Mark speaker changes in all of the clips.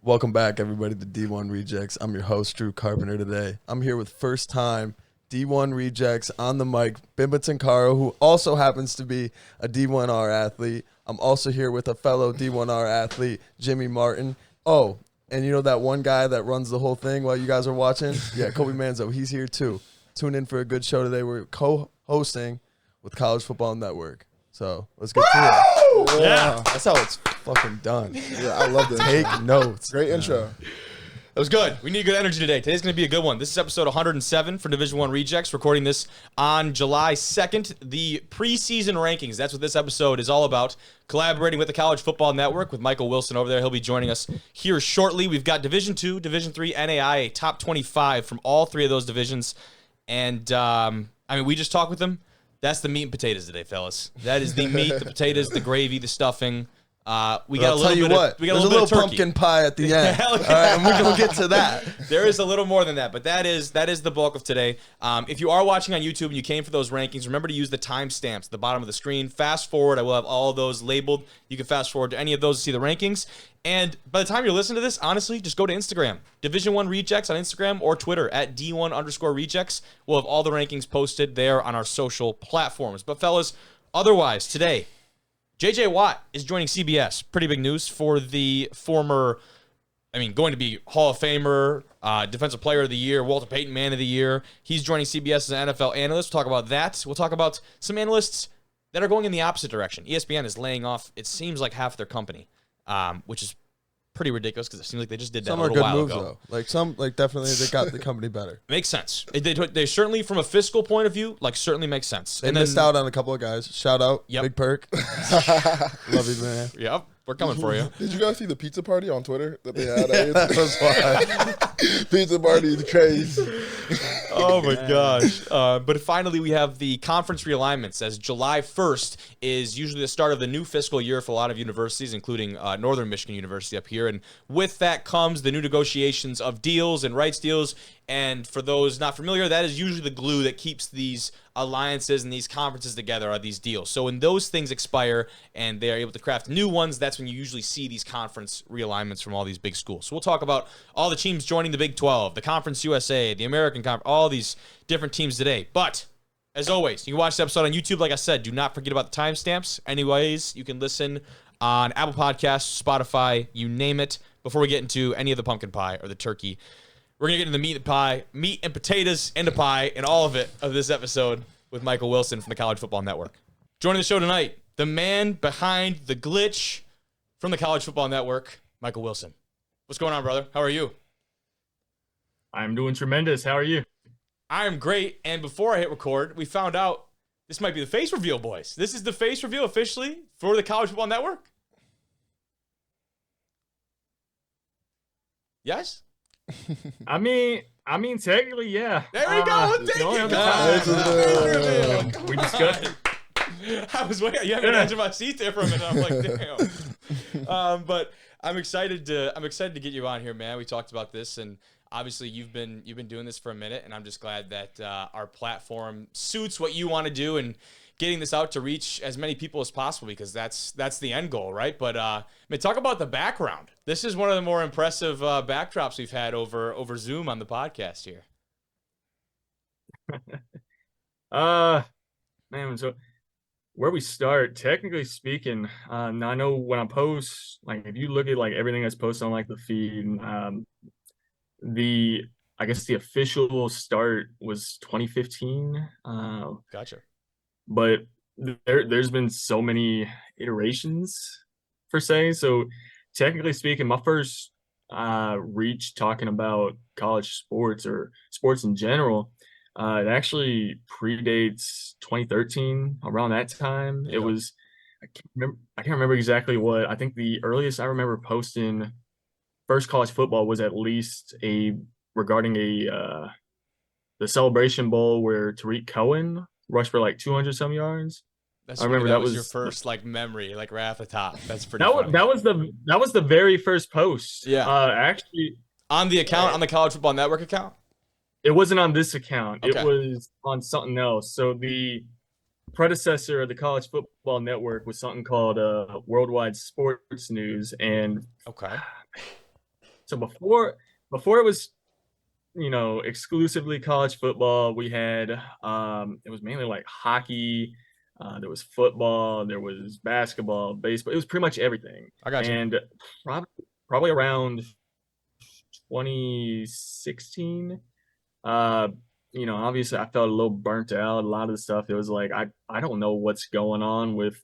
Speaker 1: Welcome back, everybody, to D1 Rejects. I'm your host, Drew Carpenter, today. I'm here with first-time D1 Rejects on the mic, Bimba Tankaro, who also happens to be a D1R athlete. I'm also here with a fellow D1R athlete, Jimmy Martin. Oh, and you know that one guy that runs the whole thing while you guys are watching? Yeah, Kobe Manzo. He's here, too. Tune in for a good show today. We're co-hosting with College Football Network. So let's get to it.
Speaker 2: Yeah.
Speaker 1: That's how it's fucking done.
Speaker 3: Yeah, I love this.
Speaker 1: Take notes.
Speaker 3: Great intro.
Speaker 2: It was good. We need good energy today. Today's going to be a good one. This is episode 107 for Division I Rejects, recording this on July 2nd. The preseason rankings, that's what this episode is all about. Collaborating with the College Football Network with Michael Wilson over there. He'll be joining us here shortly. We've got Division II, Division III, NAIA, top 25 from all three of those divisions. And, we just talked with him. That's the meat and potatoes today, fellas. That is the meat, the potatoes, the gravy, the stuffing. We got a little bit of
Speaker 1: there's a little pumpkin pie at the end. All right, and we're gonna get to that.
Speaker 2: There is a little more than that, but that is the bulk of today. If you are watching on YouTube and you came for those rankings, remember to use the timestamps at the bottom of the screen. Fast forward. I will have all of those labeled. You can fast forward to any of those to see the rankings. And by the time you're listening to this, honestly, just go to Instagram. Division I Rejects on Instagram or Twitter at D1_Rejects. We'll have all the rankings posted there on our social platforms. But fellas, otherwise, today, J.J. Watt is joining CBS. Pretty big news for the former, going to be Hall of Famer, Defensive Player of the Year, Walter Payton Man of the Year. He's joining CBS as an NFL analyst. We'll talk about that. We'll talk about some analysts that are going in the opposite direction. ESPN is laying off, it seems like, half their company, which is pretty ridiculous because it seems like they just did that a little while ago.
Speaker 1: Some are good moves, though. Definitely they got the company better.
Speaker 2: Makes sense. They certainly, from a fiscal point of view, certainly makes sense.
Speaker 1: They missed out on a couple of guys. Shout out, Big Perk. Love you, man.
Speaker 2: Yep, we're coming for you.
Speaker 3: Did you guys see the pizza party on Twitter that they had? That was fun. Pizza party is crazy.
Speaker 2: Oh my gosh. But finally, we have the conference realignments, as July 1st is usually the start of the new fiscal year for a lot of universities, including Northern Michigan University up here. And with that comes the new negotiations of deals and rights deals. And for those not familiar, that is usually the glue that keeps these alliances and these conferences together, are these deals. So when those things expire and they are able to craft new ones, that's when you usually see these conference realignments from all these big schools. So we'll talk about all the teams joining the Big 12, the Conference USA, the American Conference, all these different teams today. But as always, you can watch the episode on YouTube. Like I said, do not forget about the timestamps. Anyways, you can listen on Apple Podcasts, Spotify, you name it. Before we get into any of the pumpkin pie or the turkey, we're going to get into the meat and potatoes and the pie and all of it of this episode with Michael Wilson from the College Football Network. Joining the show tonight, the man behind the glitch from the College Football Network, Michael Wilson. What's going on, brother? How are you?
Speaker 4: I'm doing tremendous. How are you?
Speaker 2: I am great. And before I hit record, we found out this might be the face reveal, boys. This is the face reveal officially for the College Football Network. Yes?
Speaker 4: I mean, technically, yeah.
Speaker 2: There we go.
Speaker 4: We discussed.
Speaker 2: I was waiting. You had me edge of my seat there for a minute. I'm like, damn. But I'm excited to get you on here, man. We talked about this, and obviously you've been doing this for a minute, and I'm just glad that our platform suits what you want to do and getting this out to reach as many people as possible, because that's the end goal, right? But talk about the background. This is one of the more impressive backdrops we've had over Zoom on the podcast here.
Speaker 4: Man, so where we start, technically speaking, I know when I post, if you look at everything that's posted on the feed, I guess the official start was 2015.
Speaker 2: Gotcha.
Speaker 4: But there's been so many iterations, per se. So technically speaking, my first reach talking about college sports or sports in general, it actually predates 2013. Around that time, it was, I can't remember exactly what. I think the earliest I remember posting first college football was at least regarding the Celebration Bowl where Tariq Cohen rushed for 200 some yards.
Speaker 2: I remember that was your first memory, right off the top. That's pretty funny.
Speaker 4: That was the very first post.
Speaker 2: Yeah.
Speaker 4: Actually,
Speaker 2: on the account, on the College Football Network account?
Speaker 4: It wasn't on this account.
Speaker 2: Okay.
Speaker 4: It was on something else. So the predecessor of the College Football Network was something called Worldwide Sports News, and
Speaker 2: okay,
Speaker 4: So before it was, exclusively college football, we had it was mainly like hockey, there was football, there was basketball, baseball. It was pretty much everything.
Speaker 2: I got you.
Speaker 4: And probably around 2016, uh, obviously I felt a little burnt out. A lot of the stuff, it was like I don't know what's going on with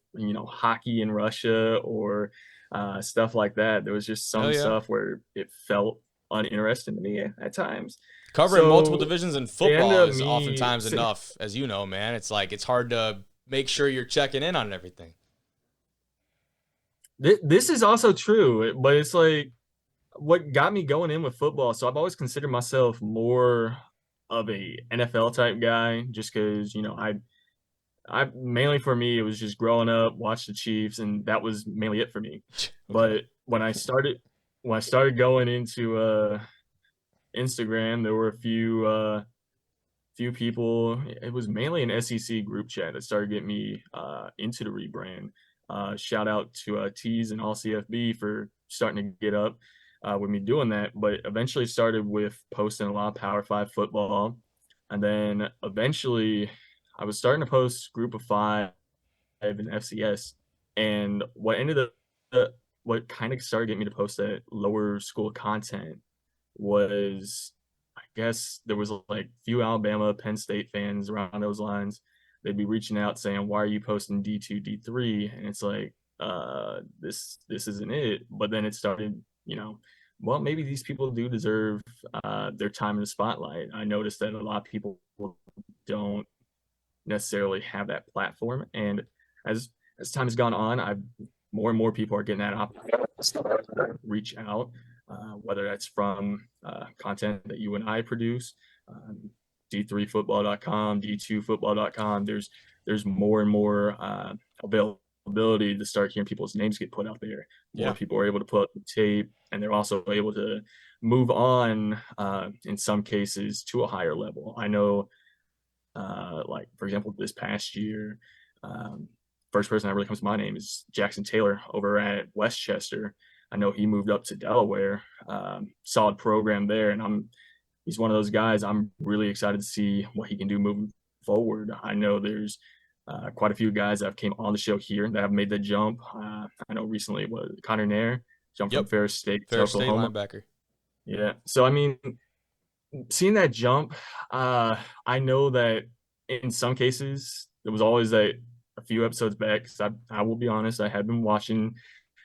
Speaker 4: hockey in Russia or stuff like that. There was just
Speaker 2: Hell
Speaker 4: some
Speaker 2: yeah.
Speaker 4: stuff where it felt uninteresting to me at times.
Speaker 2: Covering multiple
Speaker 4: So
Speaker 2: divisions in
Speaker 4: it ended
Speaker 2: football
Speaker 4: up
Speaker 2: is
Speaker 4: me
Speaker 2: oftentimes enough, as you know, man. It's like it's hard to make sure you're checking in on everything.
Speaker 4: this is also true, but it's like what got me going in with football. So I've always considered myself more of a NFL type guy, just because I mainly, for me, it was just growing up, watch the Chiefs, and that was mainly it for me.
Speaker 2: Okay.
Speaker 4: But when I started going into Instagram, there were a few people. It was mainly an SEC group chat that started getting me into the rebrand. Shout out to Tees and all CFB for starting to get up with me doing that. But eventually started with posting a lot of Power Five football, and then eventually I was starting to post Group of Five and FCS. And what kind of started getting me to post that lower school content was, I guess there was like few Alabama, Penn State fans around those lines. They'd be reaching out saying, "Why are you posting D2, D3?" And it's like, this isn't it. But then it started, well, maybe these people do deserve their time in the spotlight. I noticed that a lot of people don't necessarily have that platform, and as time has gone on, I've more and more people are getting that opportunity to reach out, whether that's from content that you and I produce, d3football.com, d2football.com. There's more and more availability to start hearing people's names get put out there. More
Speaker 2: Yeah.
Speaker 4: people are able to put up the tape, and they're also able to move on in some cases to a higher level. I know, like for example, this past year, first person that really comes to my name is Jackson Taylor over at Westchester. I know he moved up to Delaware, solid program there, and he's one of those guys I'm really excited to see what he can do moving forward. I know there's quite a few guys that have came on the show here that have made the jump. I know recently was Connor Nair jumped from Ferris State to
Speaker 2: Ferris State
Speaker 4: Oklahoma.
Speaker 2: linebacker.
Speaker 4: Yeah, so I mean, seeing that jump, I know that in some cases there was always a few episodes back, because I will be honest, I had been watching,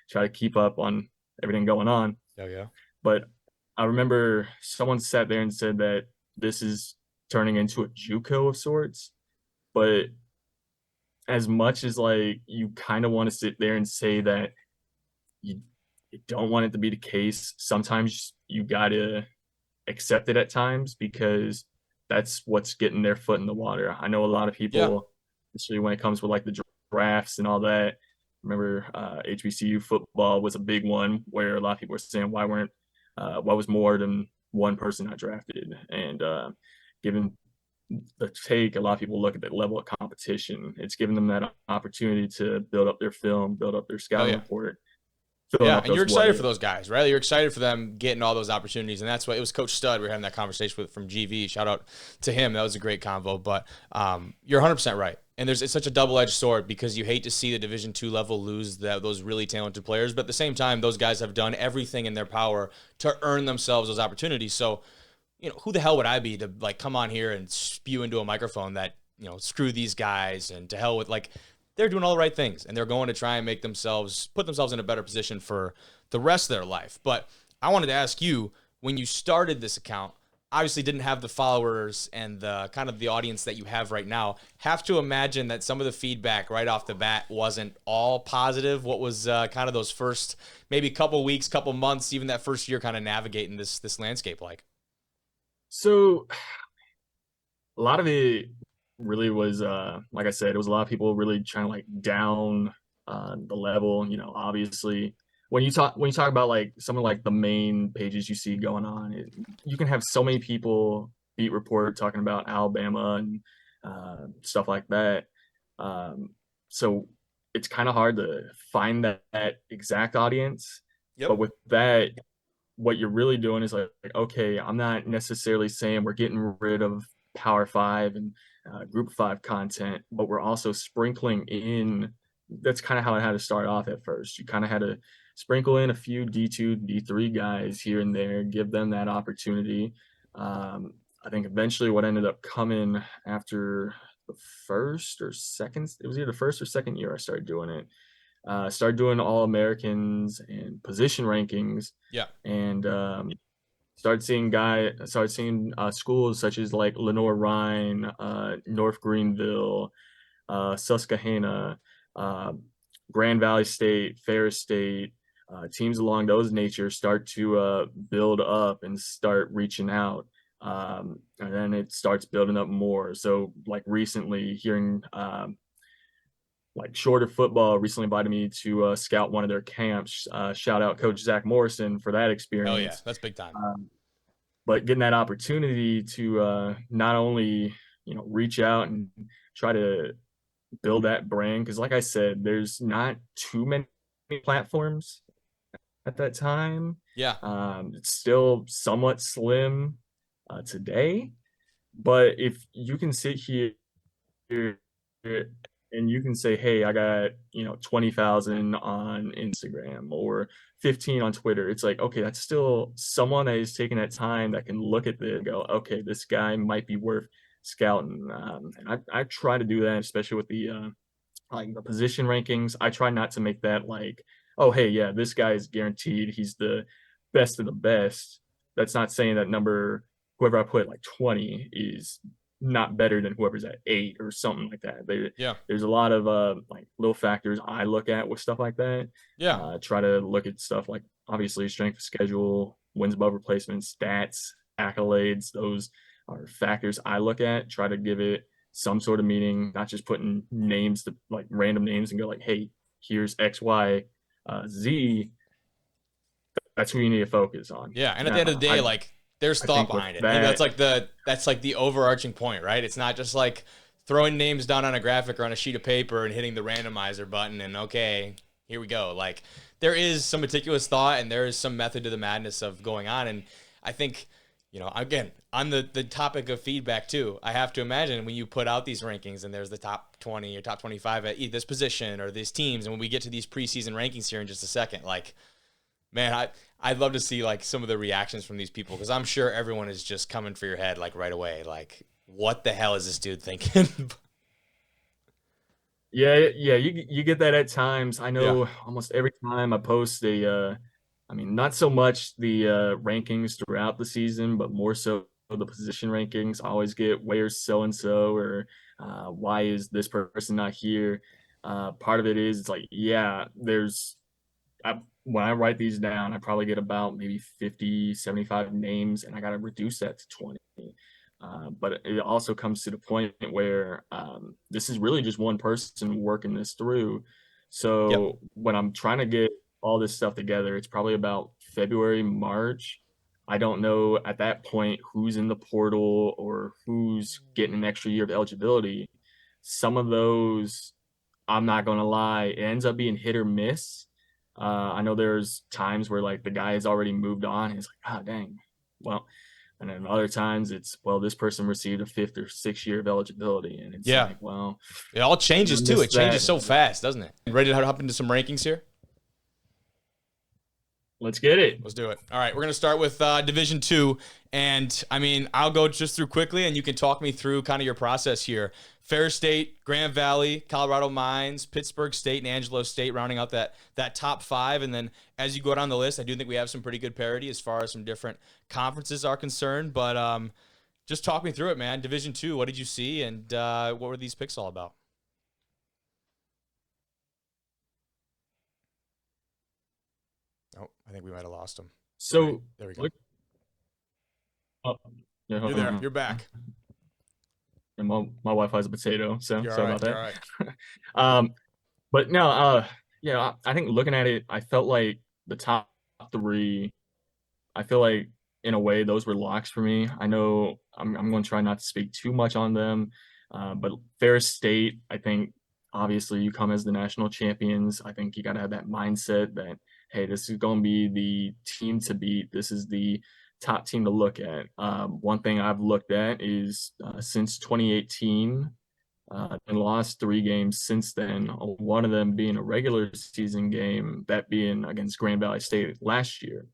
Speaker 4: try to keep up on everything going on.
Speaker 2: Oh yeah.
Speaker 4: But I remember someone sat there and said that this is turning into a JUCO of sorts. But as much as like you kind of want to sit there and say that you don't want it to be the case, sometimes you gotta accept it at times, because that's what's getting their foot in the water. I know a lot of people, especially when it comes with like the drafts and all that. Remember, HBCU football was a big one where a lot of people were saying, why was more than one person not drafted? And given the take, a lot of people look at that level of competition. It's giving them that opportunity to build up their film, build up their scouting report.
Speaker 2: Yeah, and you're excited for those guys, right? You're excited for them getting all those opportunities, and that's why it was Coach Stud we were having that conversation with from GV. Shout out to him. That was a great convo. But you're 100% right. And it's such a double-edged sword, because you hate to see the Division II level lose those really talented players. But at the same time, those guys have done everything in their power to earn themselves those opportunities. So, who the hell would I be to like come on here and spew into a microphone that, screw these guys and to hell with, like, they're doing all the right things, and they're going to try and put themselves in a better position for the rest of their life. But I wanted to ask you, when you started this account, obviously didn't have the followers and the kind of the audience that you have right now. Have to imagine that some of the feedback right off the bat wasn't all positive. What was kind of those first maybe couple weeks, couple months, even that first year kind of navigating this landscape like?
Speaker 4: So a lot of it really was, like I said, it was a lot of people really trying to like down the level. Obviously when you talk about like some of like the main pages you see going on, you can have so many people beat report talking about Alabama and stuff like that. So it's kind of hard to find that exact audience.
Speaker 2: Yep.
Speaker 4: But with that, what you're really doing is like, okay, I'm not necessarily saying we're getting rid of Power Five and Group of Five content, but we're also sprinkling in. That's kind of how it had to start off at first. You kind of had to sprinkle in a few D2, D3 guys here and there, give them that opportunity. I think eventually what ended up coming after the first or second, it was either the first or second year I started doing it. Started doing All Americans and position rankings,
Speaker 2: Yeah.
Speaker 4: and started seeing schools such as like Lenore-Rhine, North Greenville, Susquehanna, uh, Grand Valley State, Ferris State, teams along those natures start to build up and start reaching out. And then it starts building up more. So like recently hearing like Shorter Football recently invited me to scout one of their camps. Shout out Coach Zach Morrison for that experience.
Speaker 2: Oh yeah, that's big time.
Speaker 4: But getting that opportunity to not only reach out and try to build that brand, because like I said, there's not too many platforms at that time.
Speaker 2: Yeah.
Speaker 4: It's still somewhat slim today, but if you can sit here and you can say, hey, I got 20,000 on Instagram or 15 on Twitter, it's like, okay, that's still someone that is taking that time that can look at this and go, okay, this guy might be worth scouting. And I try to do that, especially with the like the position rankings. I try not to make that like, oh, hey, yeah, this guy is guaranteed he's the best of the best. That's not saying that whoever I put like 20 is not better than whoever's at 8 or something like that. There's a lot of like little factors I look at with stuff like that.
Speaker 2: Yeah.
Speaker 4: Try to look at stuff like obviously strength of schedule, wins above replacement, stats, accolades. Those are factors I look at. Try to give it some sort of meaning, not just putting names to like random names and go like, hey, here's X, Y, Z. That's who you need to focus on.
Speaker 2: Yeah, and at the end of the day, like there's thought behind it. Maybe that's like the overarching point, right? It's not just like throwing names down on a graphic or on a sheet of paper and hitting the randomizer button and okay, here we go. Like there is some meticulous thought and there is some method to the madness of going on. And I think, again, on the topic of feedback too, I have to imagine when you put out these rankings and there's the top 20 or top 25 at this position or these teams, and when we get to these preseason rankings here in just a second, like, man, I'd love to see like some of the reactions from these people, because I'm sure everyone is just coming for your head like right away. Like, what the hell is this dude thinking?
Speaker 4: Yeah, you get that at times. I know almost every time I post not so much the rankings throughout the season, but more so the position rankings. I always get where's so and so, or why is this person not here? Part of it is it's like, yeah, when I write these down, I probably get about maybe 50, 75 names, and I got to reduce that to 20. But it also comes to the point where this is really just one person working this through. So when I'm trying to get all this stuff together, it's probably about February, March. I don't know at that point who's in the portal or who's getting an extra year of eligibility. Some of those, I'm not going to lie, it ends up being hit or miss. I know there's times where like the guy has already moved on and it's like, oh, dang. Well, and then other times it's, well, this person received a 5th or 6th year of eligibility. And it's like, well,
Speaker 2: it all changes too. It changes so fast, doesn't it? Ready to hop into some rankings here?
Speaker 4: Let's get it.
Speaker 2: Let's do it. All right, we're going to start with Division 2. And, I mean, I'll go just through quickly, and you can talk me through kind of your process here. Ferris State, Grand Valley, Colorado Mines, Pittsburgh State, and Angelo State rounding out that top 5. And then as you go down the list, I do think we have some pretty good parity as far as some different conferences are concerned. But just talk me through it, man. Division 2, what did you see, and what were these picks all about? Oh, I think we might have lost him.
Speaker 4: So
Speaker 2: right, there we go.
Speaker 4: You're
Speaker 2: there. You're back.
Speaker 4: And my Wi-Fi is a potato, so
Speaker 2: you're
Speaker 4: sorry
Speaker 2: right,
Speaker 4: about that. But no, I think looking at it, I felt like the top 3. I feel like in a way those were locks for me. I know I'm going to try not to speak too much on them, but Ferris State, I think obviously you come as the national champions. I think you got to have that mindset that, hey, this is going to be the team to beat. This is the top team to look at. One thing I've looked at is since 2018, and lost 3 games since then, one of them being a regular season game, that being against Grand Valley State last year.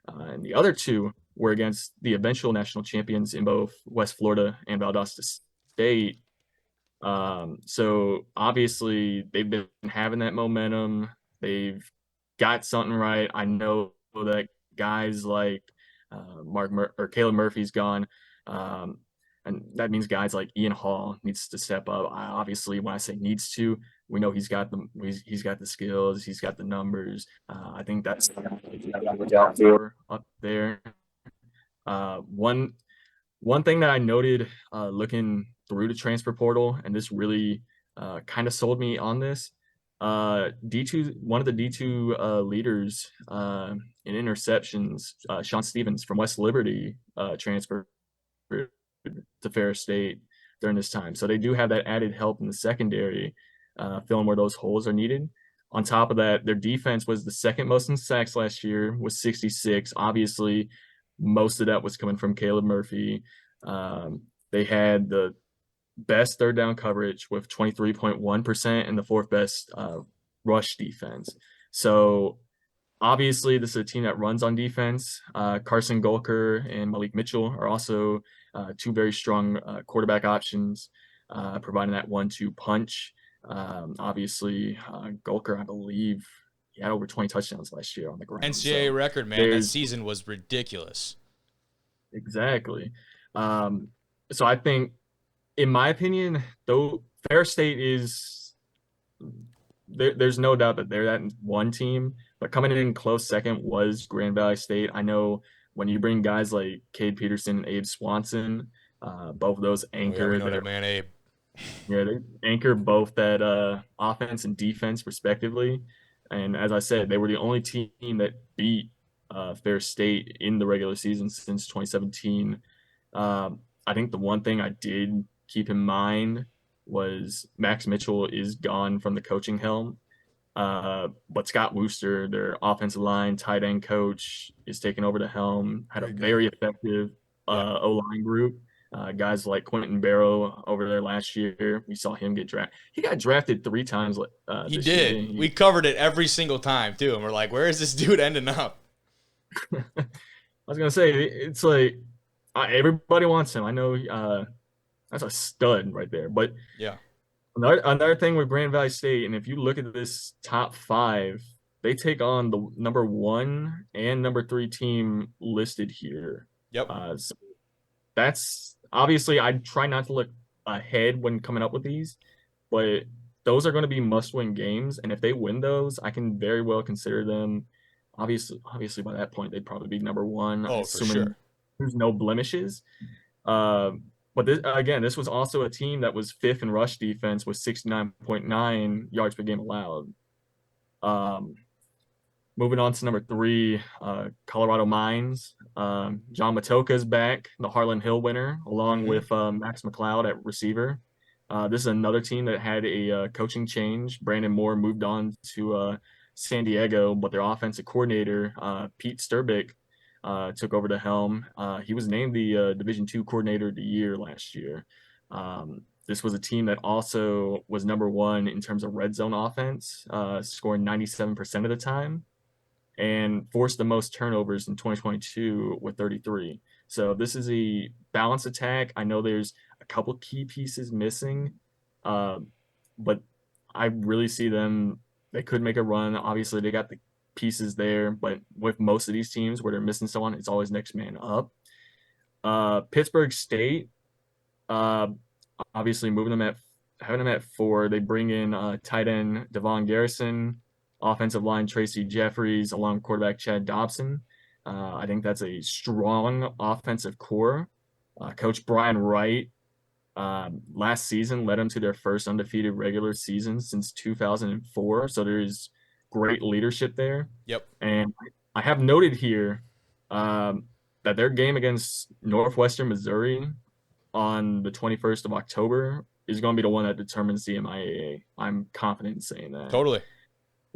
Speaker 4: And the other 2 were against the eventual national champions in both West Florida and Valdosta State. So obviously they've been having that momentum. They've got something right. I know that guys like Caleb Murphy's gone. And that means guys like Ian Hall needs to step up. Obviously, when I say needs to, we know he's got the skills, he's got the numbers. I think that's up there. One thing that I noted looking through the transfer portal, and this really kind of sold me on this. D2, one of the D2 leaders in interceptions, Sean Stevens from West Liberty, transferred to Ferris State during this time. So they do have that added help in the secondary, filling where those holes are needed. On top of that, their defense was the second most in sacks last year, with 66. Obviously, most of that was coming from Caleb Murphy. They had the best third down coverage with 23.1% and the 4th best rush defense. So obviously, this is a team that runs on defense. Carson Golker and Malik Mitchell are also 2 very strong quarterback options, providing that 1-2 punch. Obviously, Golker, I believe, he had over 20 touchdowns last year on the ground.
Speaker 2: NCAA record, man. That season was ridiculous.
Speaker 4: Exactly. So I think, in my opinion, though, Ferris State is there's no doubt that they're that one team, but coming in close second was Grand Valley State. I know when you bring guys like Cade Peterson and Abe Swanson, both of those anchor.
Speaker 2: We know that man, Abe.
Speaker 4: Yeah, they anchor both that offense and defense respectively. And as I said, they were the only team that beat Ferris State in the regular season since 2017. I think the one thing I did keep in mind was Max Mitchell is gone from the coaching helm. But Scott Wooster, their offensive line, tight end coach, is taking over the helm. Had a very effective O-line group. Guys like Quentin Barrow over there last year. We saw him get drafted. He got drafted 3 times.
Speaker 2: He did. We covered it every single time, too. And we're like, where is this dude ending up?
Speaker 4: I was going to say, it's like everybody wants him. I know that's a stud right there. But
Speaker 2: yeah.
Speaker 4: Another thing with Grand Valley State, and if you look at this top 5, they take on the number 1 and number 3 team listed here.
Speaker 2: Yep.
Speaker 4: So that's obviously, I try not to look ahead when coming up with these, but those are going to be must-win games, and if they win those, I can very well consider them. Obviously, by that point, they'd probably be number 1.
Speaker 2: Oh, for sure.
Speaker 4: There's no blemishes. But this was also a team that was 5th in rush defense with 69.9 yards per game allowed. Moving on to number 3, Colorado Mines. John Matoka is back, the Harlan Hill winner, along with Max McLeod at receiver. This is another team that had a coaching change. Brandon Moore moved on to San Diego, but their offensive coordinator, Pete Sturbick, took over the helm. He was named the Division II Coordinator of the Year last year. This was a team that also was number 1 in terms of red zone offense, scoring 97% of the time, and forced the most turnovers in 2022 with 33. So this is a balanced attack. I know there's a couple key pieces missing, but I really see them. They could make a run. Obviously, they got the pieces there, but with most of these teams where they're missing someone, it's always next man up. Pittsburgh State, obviously having them at 4. They bring in tight end Devon Garrison, offensive line Tracy Jeffries, along with quarterback Chad Dobson. I think that's a strong offensive core. Coach Brian Wright last season led them to their first undefeated regular season since 2004. So there's great leadership there.
Speaker 2: Yep.
Speaker 4: And I have noted here that their game against Northwestern Missouri on the 21st of October is going to be the one that determines the MIAA. I'm confident in saying that.
Speaker 2: Totally.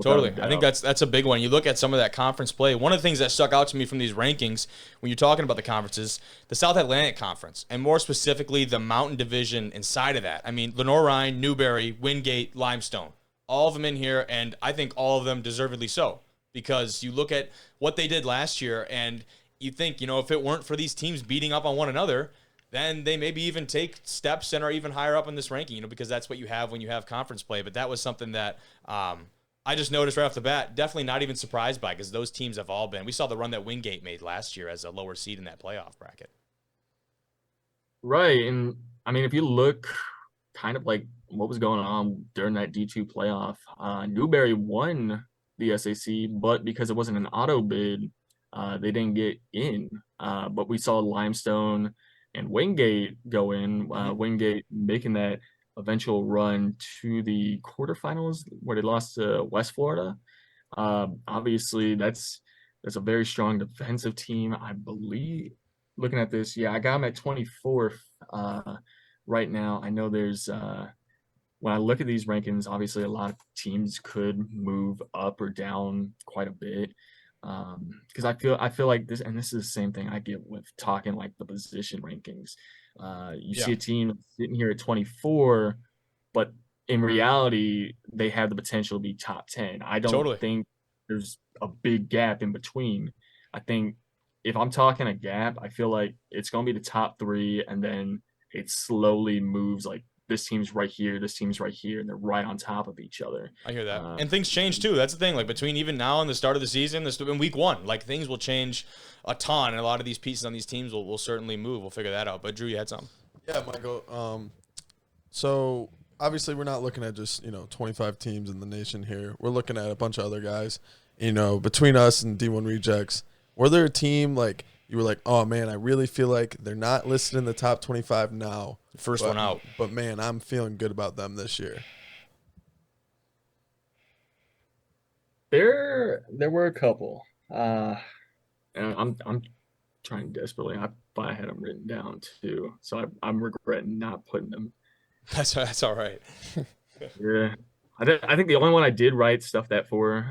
Speaker 4: without a
Speaker 2: Totally. I think
Speaker 4: doubt.
Speaker 2: that's a big one. You look at some of that conference play. One of the things that stuck out to me from these rankings when you're talking about the conferences, the South Atlantic Conference, and more specifically the Mountain Division inside of that. I mean, Lenoir-Rhyne, Newberry, Wingate, Limestone, all of them in here, and I think all of them deservedly so, because you look at what they did last year and you think, you know, if it weren't for these teams beating up on one another, then they maybe even take steps and are even higher up in this ranking, you know, because that's what you have when you have conference play. But that was something that I just noticed right off the bat, definitely not even surprised by, because those teams have all been. We saw the run that Wingate made last year as a lower seed in that playoff bracket.
Speaker 4: Right. And I mean, if you look kind of like what was going on during that D2 playoff, Newberry won the SAC, but because it wasn't an auto bid, they didn't get in. But we saw Limestone and Wingate go in, Wingate making that eventual run to the quarterfinals where they lost to West Florida. Obviously, that's a very strong defensive team. I believe, looking at this, yeah, I got them at 24th right now. I know there's when I look at these rankings, obviously a lot of teams could move up or down quite a bit. Because I feel like this, and this is the same thing I get with talking like the position rankings. You see a team sitting here at 24, but in reality, they have the potential to be top 10. I don't think there's a big gap in between. I think if I'm talking a gap, I feel like it's going to be the top 3, and then it slowly moves like this team's right here, this team's right here, and they're right on top of each other.
Speaker 2: I hear that. And things change too. That's the thing. Like between even now and the start of the season, this in week 1, like things will change a ton, and a lot of these pieces on these teams will certainly move. We'll figure that out. But Drew, you had something.
Speaker 1: Yeah, Michael. So obviously we're not looking at just 25 teams in the nation here. We're looking at a bunch of other guys. Between us and D1 Rejects, were there a team like you were like, oh man, I really feel like they're not listed in the top 25 now?
Speaker 2: First one out.
Speaker 1: But man, I'm feeling good about them this year.
Speaker 4: There were a couple. And I'm trying desperately. I had them written down too, so I'm regretting not putting them.
Speaker 2: That's all right.
Speaker 4: Yeah, I think the only one I did write stuff that for.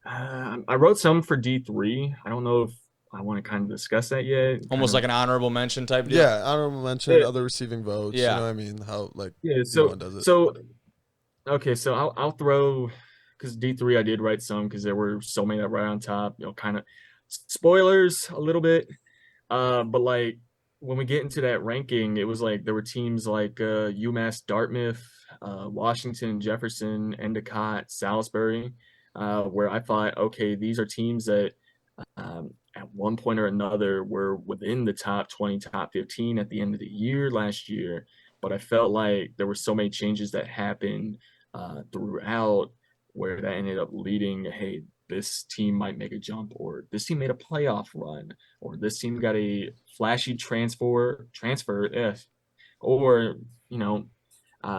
Speaker 4: I wrote some for D3. I don't know if I want to kind of discuss that yet.
Speaker 2: Almost like an honourable mention type deal.
Speaker 1: Yeah, honourable mention, other receiving votes.
Speaker 2: Yeah.
Speaker 1: You know what I mean? How like
Speaker 4: D1
Speaker 1: does it.
Speaker 4: So okay, so I'll throw, because D3 I did write some because there were so many that were right on top. Kind of spoilers a little bit, but like when we get into that ranking, it was like there were teams like UMass Dartmouth, Washington, Jefferson, Endicott, Salisbury, where I thought, okay, these are teams that at one point or another were within the top 20, top 15 at the end of the year last year. But I felt like there were so many changes that happened throughout where that ended up leading, hey, this team might make a jump, or this team made a playoff run, or this team got a flashy transfer, or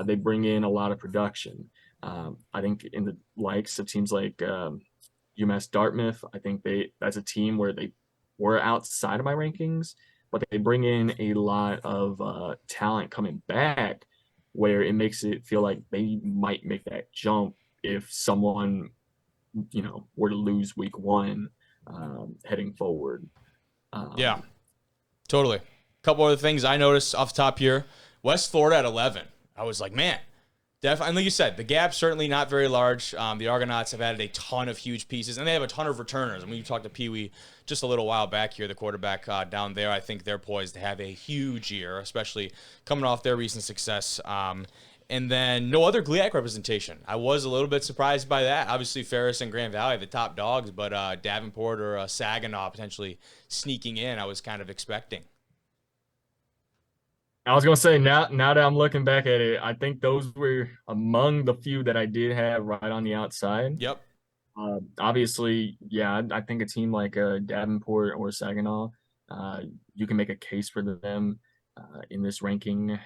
Speaker 4: they bring in a lot of production. I think in the likes of teams like UMass Dartmouth, I think that's a team where they were outside of my rankings, but they bring in a lot of talent coming back, where it makes it feel like they might make that jump if someone were to lose week 1 heading forward.
Speaker 2: Yeah, totally. A couple other things I noticed off the top here. West Florida at 11. I was like, man, definitely. And like you said, the gap's certainly not very large. The Argonauts have added a ton of huge pieces, and they have a ton of returners. And we talked to Pee Wee just a little while back here, the quarterback down there. I think they're poised to have a huge year, especially coming off their recent success. And then no other GLIAC representation. I was a little bit surprised by that. Obviously, Ferris and Grand Valley, the top dogs, but Davenport or Saginaw potentially sneaking in, I was kind of expecting.
Speaker 4: I was going to say, now that I'm looking back at it, I think those were among the few that I did have right on the outside.
Speaker 2: Yep.
Speaker 4: Obviously, yeah, I think a team like Davenport or Saginaw, you can make a case for them in this ranking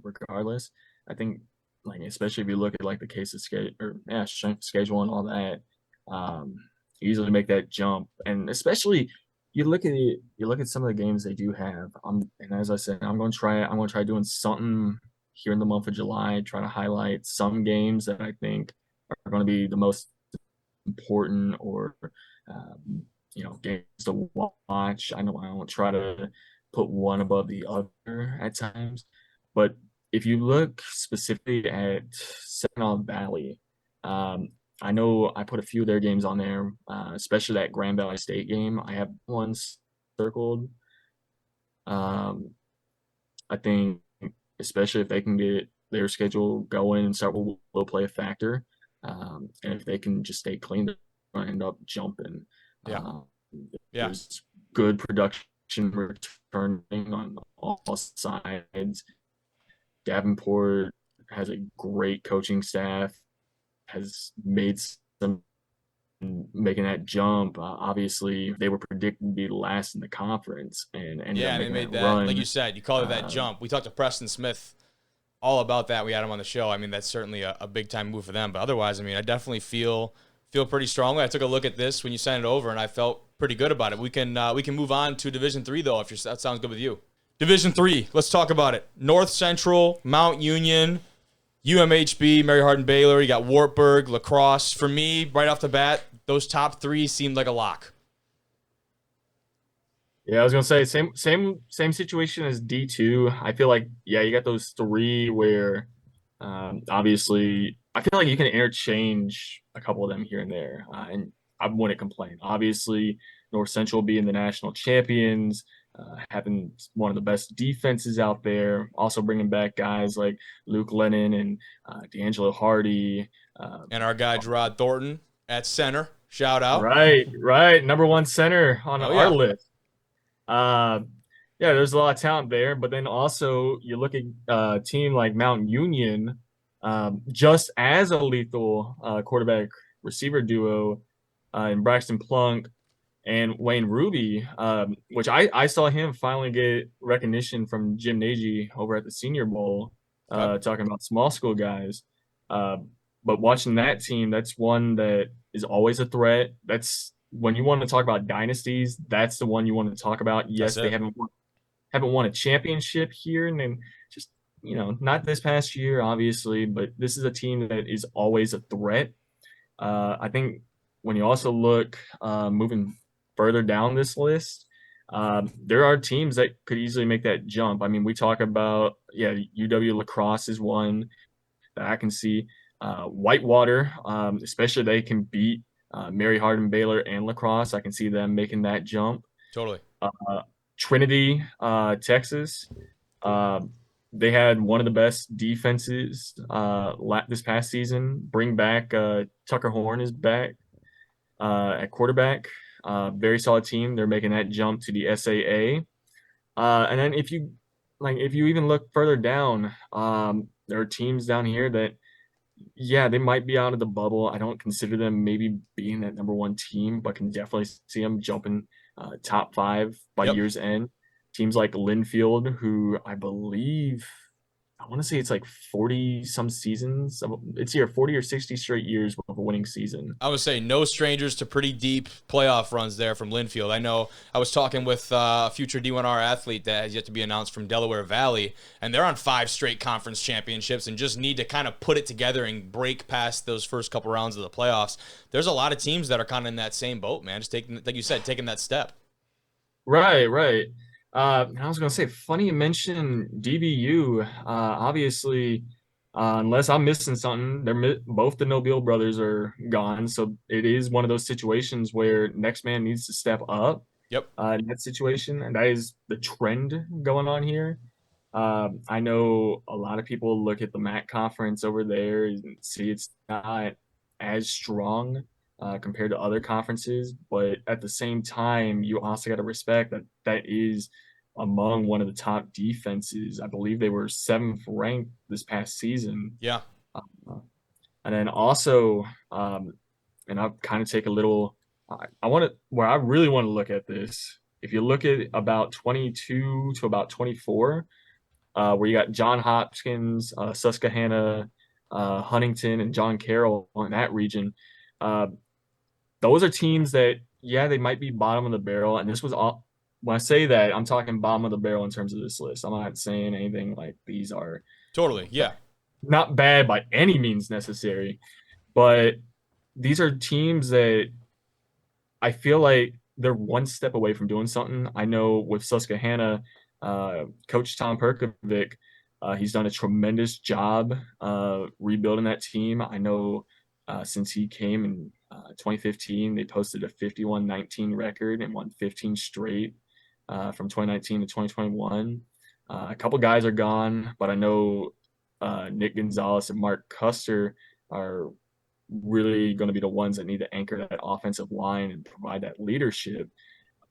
Speaker 4: regardless. I think, like, especially if you look at like the case of strength of schedule and all that, easily make that jump. And especially you look at some of the games they do have. And as I said, I'm going to try doing something here in the month of July. Try to highlight some games that I think are going to be the most important or games to watch. I know I don't try to put one above the other at times, but if you look specifically at Saginaw Valley, I know I put a few of their games on there, especially that Grand Valley State game. I have one circled. I think especially if they can get their schedule going and start will play a factor. And if they can just stay clean, they're going to end up jumping.
Speaker 2: Yeah. Yeah.
Speaker 4: There's good production returning on all sides. Davenport has a great coaching staff, has made some making that jump. Obviously, they were predicted to be last in the conference and ended up
Speaker 2: they
Speaker 4: making
Speaker 2: made
Speaker 4: that
Speaker 2: that
Speaker 4: run.
Speaker 2: like you said, you call it that jump. We talked to Preston Smith all about that. We had him on the show. I mean, that's certainly a big time move for them. But otherwise, I mean, I definitely feel pretty strongly. I took a look at this when you sent it over, and I felt pretty good about it. We can move on to Division 3 though, if that sounds good with you. Division 3, let's talk about it. North Central, Mount Union, UMHB, Mary Hardin Baylor. You got Wartburg, La Crosse. For me, right off the bat, those top three seemed like a lock.
Speaker 4: Yeah, I was gonna say same situation as D2. I feel like you got those three where obviously I feel like you can interchange a couple of them here and there, and I wouldn't complain. Obviously, North Central being the national champions, having one of the best defenses out there, also bringing back guys like Luke Lennon and D'Angelo Hardy,
Speaker 2: and our guy Gerard Thornton at center. Shout out.
Speaker 4: Right, number one center on our list. There's a lot of talent there, but then also you look at a team like Mount Union, just as a lethal quarterback receiver duo in Braxton Plunk and Wayne Ruby, which I saw him finally get recognition from Jim Nagy over at the Senior Bowl, talking about small school guys. But watching that team, that's one that is always a threat. That's when you want to talk about dynasties, that's the one you want to talk about. Yes, they haven't won a championship here, and then just not this past year, obviously, but this is a team that is always a threat. I think when you also look moving further down this list, there are teams that could easily make that jump. I mean, we talk about UW La Crosse is one that I can see. Whitewater, especially they can beat Mary Hardin Baylor and La Crosse. I can see them making that jump.
Speaker 2: Totally.
Speaker 4: Trinity, Texas. They had one of the best defenses this past season. Bring back Tucker Horn is back at quarterback. Very solid team. They're making that jump to the SAA. And then if you even look further down, there are teams down here that they might be out of the bubble. I don't consider them maybe being that number one team, but can definitely see them jumping top 5 by year's end. Teams like Linfield, who I believe, I want to say it's like 40 some seasons. It's here 40 or 60 straight years of a winning season.
Speaker 2: I would say no strangers to pretty deep playoff runs there from Linfield. I know I was talking with a future D1R athlete that has yet to be announced from Delaware Valley, and they're on 5 straight conference championships and just need to kind of put it together and break past those first couple rounds of the playoffs. There's a lot of teams that are kind of in that same boat, man, just taking, like you said, taking that step.
Speaker 4: Right. I was going to say, funny you mention DBU. Obviously, unless I'm missing something, both the Nobile brothers are gone. So it is one of those situations where next man needs to step up.
Speaker 2: Yep.
Speaker 4: In that situation, and that is the trend going on here. I know a lot of people look at the MAC conference over there and see it's not as strong compared to other conferences, but at the same time, you also got to respect that is among one of the top defenses. I believe they were 7th ranked this past season.
Speaker 2: Yeah.
Speaker 4: And then also, and I'll kind of take a little, where I really want to look at this, if you look at about 22 to about 24, where you got John Hopkins, Susquehanna, Huntington, and John Carroll in that region, those are teams that, they might be bottom of the barrel. And this was all, when I say that, I'm talking bottom of the barrel in terms of this list. I'm not saying anything like these are
Speaker 2: totally,
Speaker 4: not bad by any means necessary. But these are teams that I feel like they're one step away from doing something. I know with Susquehanna, Coach Tom Perkovic, he's done a tremendous job rebuilding that team. I know since he came in 2015, they posted a 51-19 record and won 15 straight from 2019 to 2021. A couple guys are gone, but I know Nick Gonzalez and Mark Custer are really going to be the ones that need to anchor that offensive line and provide that leadership.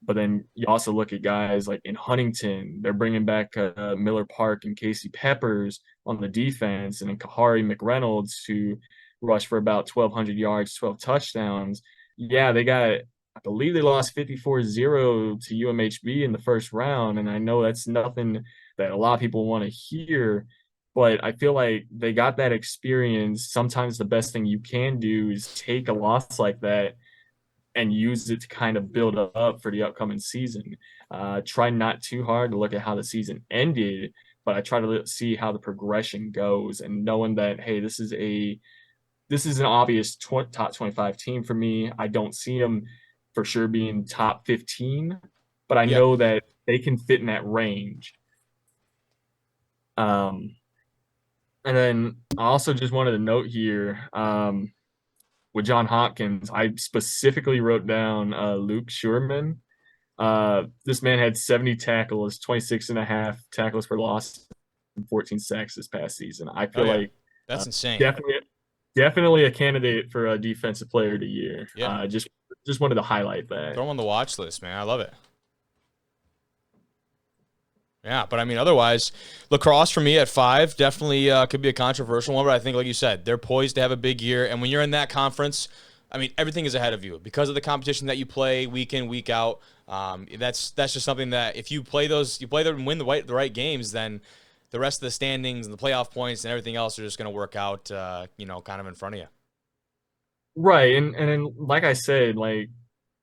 Speaker 4: But then you also look at guys like in Huntington, they're bringing back Miller Park and Casey Peppers on the defense, and then Kahari McReynolds, who rushed for about 1,200 yards, 12 touchdowns. Yeah, I believe they lost 54-0 to UMHB in the first round, and I know that's nothing that a lot of people want to hear, but I feel like they got that experience. Sometimes the best thing you can do is take a loss like that and use it to kind of build up for the upcoming season. Try not too hard to look at how the season ended, but I try to see how the progression goes, and knowing that, hey, this is an obvious top 25 team for me. I don't see them for sure being top 15, but I know that they can fit in that range. And then I also just wanted to note here, with John Hopkins, I specifically wrote down Luke Schuerman. This man had 70 tackles, 26.5 tackles for loss, and 14 sacks this past season. I feel like
Speaker 2: that's insane.
Speaker 4: Definitely a candidate for a defensive player of the year.
Speaker 2: Yeah.
Speaker 4: Just wanted to highlight that.
Speaker 2: Throw him on the watch list, man. I love it. Yeah, but I mean, otherwise, lacrosse for me at 5 definitely could be a controversial one. But I think, like you said, they're poised to have a big year. And when you're in that conference, I mean, everything is ahead of you because of the competition that you play week in, week out. That's just something that if you play them and win the right games, then the rest of the standings and the playoff points and everything else are just going to work out, kind of in front of you.
Speaker 4: Right, and then like I said, like,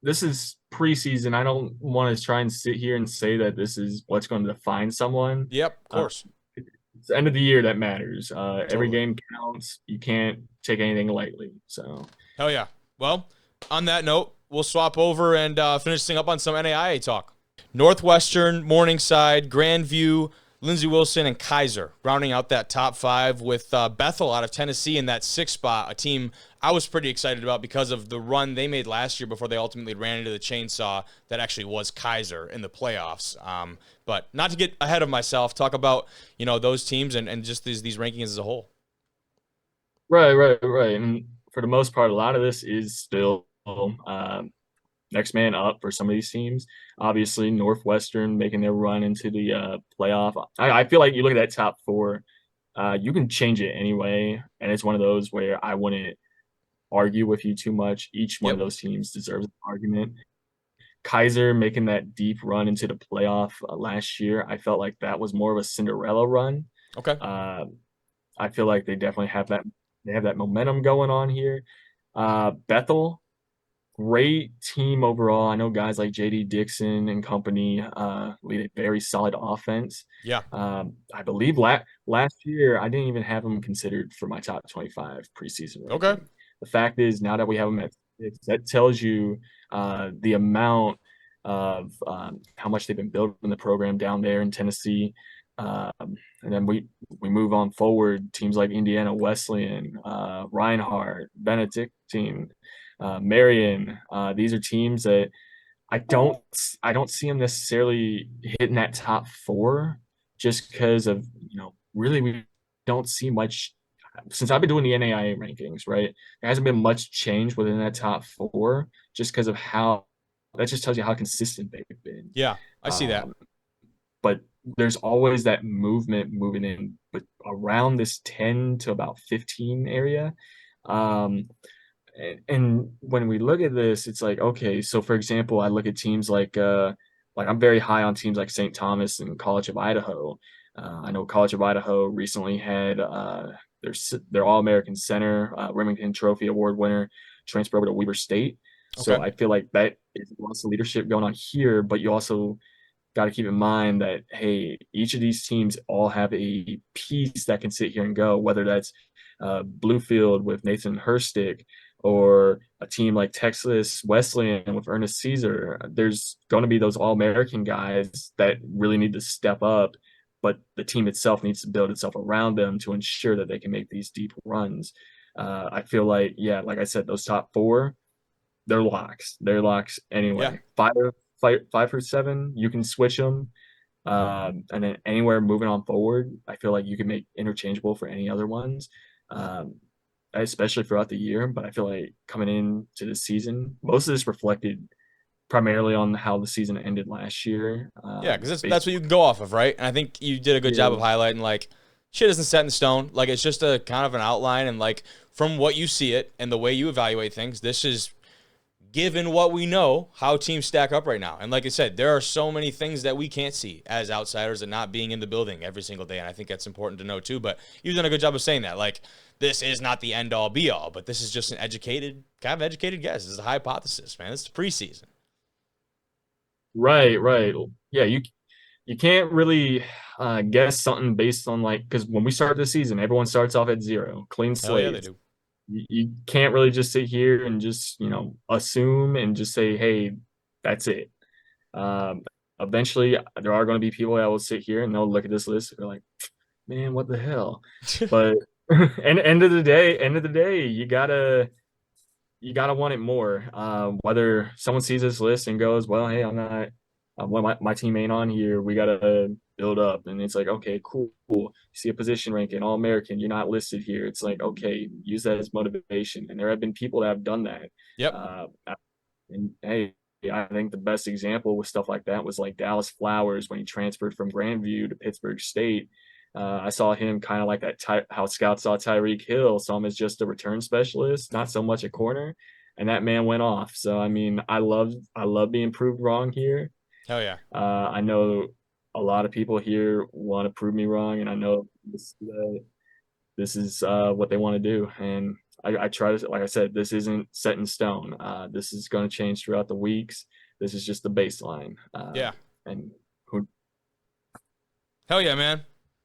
Speaker 4: this is preseason. I don't want to try and sit here and say that this is what's going to define someone.
Speaker 2: Yep, of course.
Speaker 4: It's the end of the year that matters.
Speaker 2: Totally.
Speaker 4: Every game counts. You can't take anything lightly. So
Speaker 2: hell yeah. Well, on that note, we'll swap over and finish thing up on some NAIA talk. Northwestern, Morningside, Grandview, Lindsey Wilson, and Kaiser rounding out that top 5 with Bethel out of Tennessee in that 6th spot, a team I was pretty excited about because of the run they made last year before they ultimately ran into the chainsaw that actually was Kaiser in the playoffs. But not to get ahead of myself, talk about those teams and just these rankings as a whole.
Speaker 4: Right. And for the most part, a lot of this is still next man up for some of these teams. Obviously, Northwestern making their run into the playoff. I feel like you look at that top 4, you can change it anyway, and it's one of those where I wouldn't argue with you too much. Each one of those teams deserves an argument. Kaiser making that deep run into the playoff last year, I felt like that was more of a Cinderella run.
Speaker 2: Okay.
Speaker 4: I feel like they definitely have that. They have that momentum going on here. Bethel, great team overall. I know guys like J.D. Dixon and company lead a very solid offense.
Speaker 2: Yeah.
Speaker 4: I believe last year I didn't even have them considered for my top 25 preseason ranking.
Speaker 2: Okay.
Speaker 4: The fact is, now that we have them at 6, that tells you the amount of how much they've been building the program down there in Tennessee. And then we move on forward. Teams like Indiana Wesleyan, Reinhardt, Benedictine, Marion. These are teams that I don't see them necessarily hitting that top 4 just because of really we don't see much. Since I've been doing the NAIA rankings, right, there hasn't been much change within that top 4 just because of how that just tells you how consistent they've been.
Speaker 2: Yeah, I see that.
Speaker 4: But there's always that movement moving in, but around this 10 to about 15 area. And when we look at this, it's like, okay, so for example, I look at teams like I'm very high on teams like St. Thomas and College of Idaho. I know College of Idaho recently had their All-American center, Remington Trophy Award winner, transfer over to Weber State. So I feel like that is lots of leadership going on here, but you also got to keep in mind that, hey, each of these teams all have a piece that can sit here and go, whether that's Bluefield with Nathan Herstick or a team like Texas Wesleyan with Ernest Caesar. There's going to be those All-American guys that really need to step up, but the team itself needs to build itself around them to ensure that they can make these deep runs. I feel like, yeah, like I said, those top four, they're locks. They're locks
Speaker 2: Yeah.
Speaker 4: anyway. Five for seven, you can switch them. And then anywhere moving on forward, I feel like you can make interchangeable for any other ones, especially throughout the year. But I feel like coming into the season, most of this reflected primarily on how the season ended last year.
Speaker 2: Yeah, because that's what you can go off of, right? And I think you did a good job of highlighting, like, shit isn't set in stone. Like, it's just a kind of an outline. And, like, from what you see it and the way you evaluate things, this is, given what we know, how teams stack up right now. And like I said, there are so many things that we can't see as outsiders and not being in the building every single day. And I think that's important to know too. But you've done a good job of saying that. Like, this is not the end all be all, but this is just an educated guess. This is a hypothesis, man. It's the preseason.
Speaker 4: Right. Yeah, you can't really guess something based on, like, because when we start the season, everyone starts off at zero, clean slate.
Speaker 2: Hell yeah, they do.
Speaker 4: You can't really just sit here and just, assume and just say, hey, that's it. Eventually, there are going to be people that will sit here and they'll look at this list and they're like, man, what the hell? But and end of the day, you gotta want it more. Whether someone sees this list and goes, well, hey, I'm not, well, my team ain't on here, we gotta build up. And it's like, okay, cool. You see a position ranking, All-American, you're not listed here. It's like, okay, use that as motivation. And there have been people that have done that.
Speaker 2: Yep.
Speaker 4: And hey, I think the best example with stuff like that was like Dallas Flowers when he transferred from Grandview to Pittsburgh State. I saw him kind of like that, how scouts saw Tyreek Hill, saw him as just a return specialist, not so much a corner. And that man went off. So, I mean, I love being proved wrong here.
Speaker 2: Hell yeah.
Speaker 4: I know a lot of people here want to prove me wrong, and I know this is what they want to do. And I try to, like I said, this isn't set in stone. This is going to change throughout the weeks. This is just the baseline.
Speaker 2: Yeah.
Speaker 4: And
Speaker 2: hell yeah, man.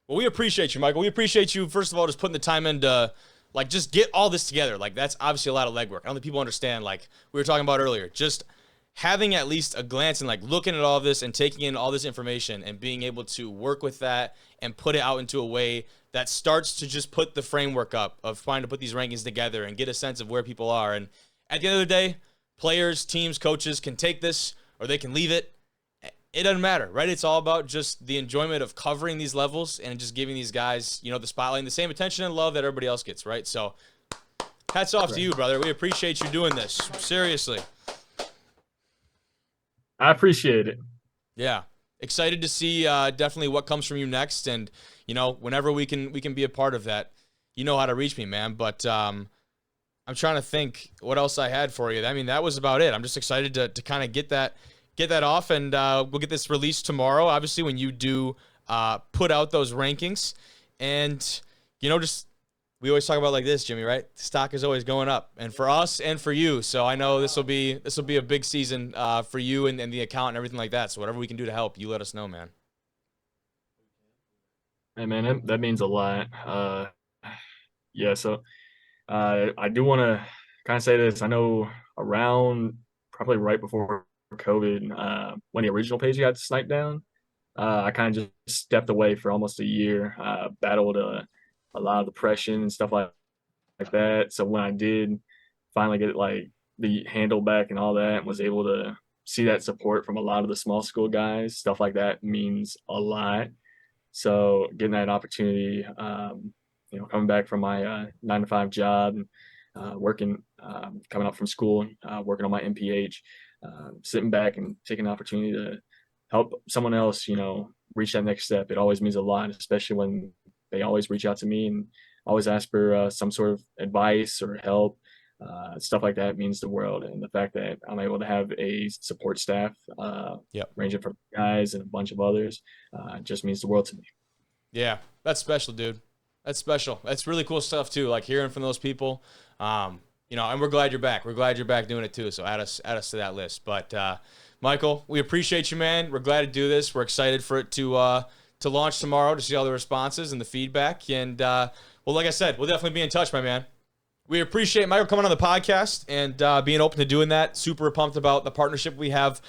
Speaker 2: Well, we appreciate you, Michael. We appreciate you, first of all, just putting the time into, like, just get all this together. Like, that's obviously a lot of legwork. I don't think people understand, like we were talking about earlier, just having at least a glance and, like, looking at all this and taking in all this information and being able to work with that and put it out into a way that starts to just put the framework up of trying to put these rankings together and get a sense of where people are. And at the end of the day, players, teams, coaches can take this or they can leave it. It doesn't matter, right? It's all about just the enjoyment of covering these levels and just giving these guys, the spotlight and the same attention and love that everybody else gets, right? So hats off to you, brother. We appreciate you doing this. Seriously.
Speaker 4: I appreciate it.
Speaker 2: Yeah. Excited to see definitely what comes from you next. And, whenever we can be a part of that, you know how to reach me, man. But I'm trying to think what else I had for you. I mean, that was about it. I'm just excited to kind of get that off, and we'll get this released tomorrow, obviously, when you do put out those rankings. And, just we always talk about like this, Jimmy, right? Stock is always going up, and for us and for you. So I know this will be a big season for you and the account and everything like that. So whatever we can do to help, you let us know, man.
Speaker 4: Hey, man, that means a lot. Yeah, so I do want to kind of say this. I know around probably right before COVID, when the original page got sniped down, I kind of just stepped away for almost a year, battled a lot of depression and stuff like that. So when I did finally get like the handle back and all that, and was able to see that support from a lot of the small school guys, stuff like that means a lot. So getting that opportunity, coming back from my 9-to-5 job and working, coming up from school, working on my MPH, sitting back and taking an opportunity to help someone else, reach that next step. It always means a lot, especially when they always reach out to me and always ask for some sort of advice or help. Stuff like that means the world. And the fact that I'm able to have a support staff, ranging from guys and a bunch of others, just means the world to me.
Speaker 2: Yeah, that's special, dude. That's special. That's really cool stuff too. Like hearing from those people, and we're glad you're back. We're glad you're back doing it too. So add us to that list. But Michael, we appreciate you, man. We're glad to do this. We're excited for it to launch tomorrow, to see all the responses and the feedback. And, well, like I said, we'll definitely be in touch, my man. We appreciate Michael coming on the podcast and being open to doing that. Super pumped about the partnership we have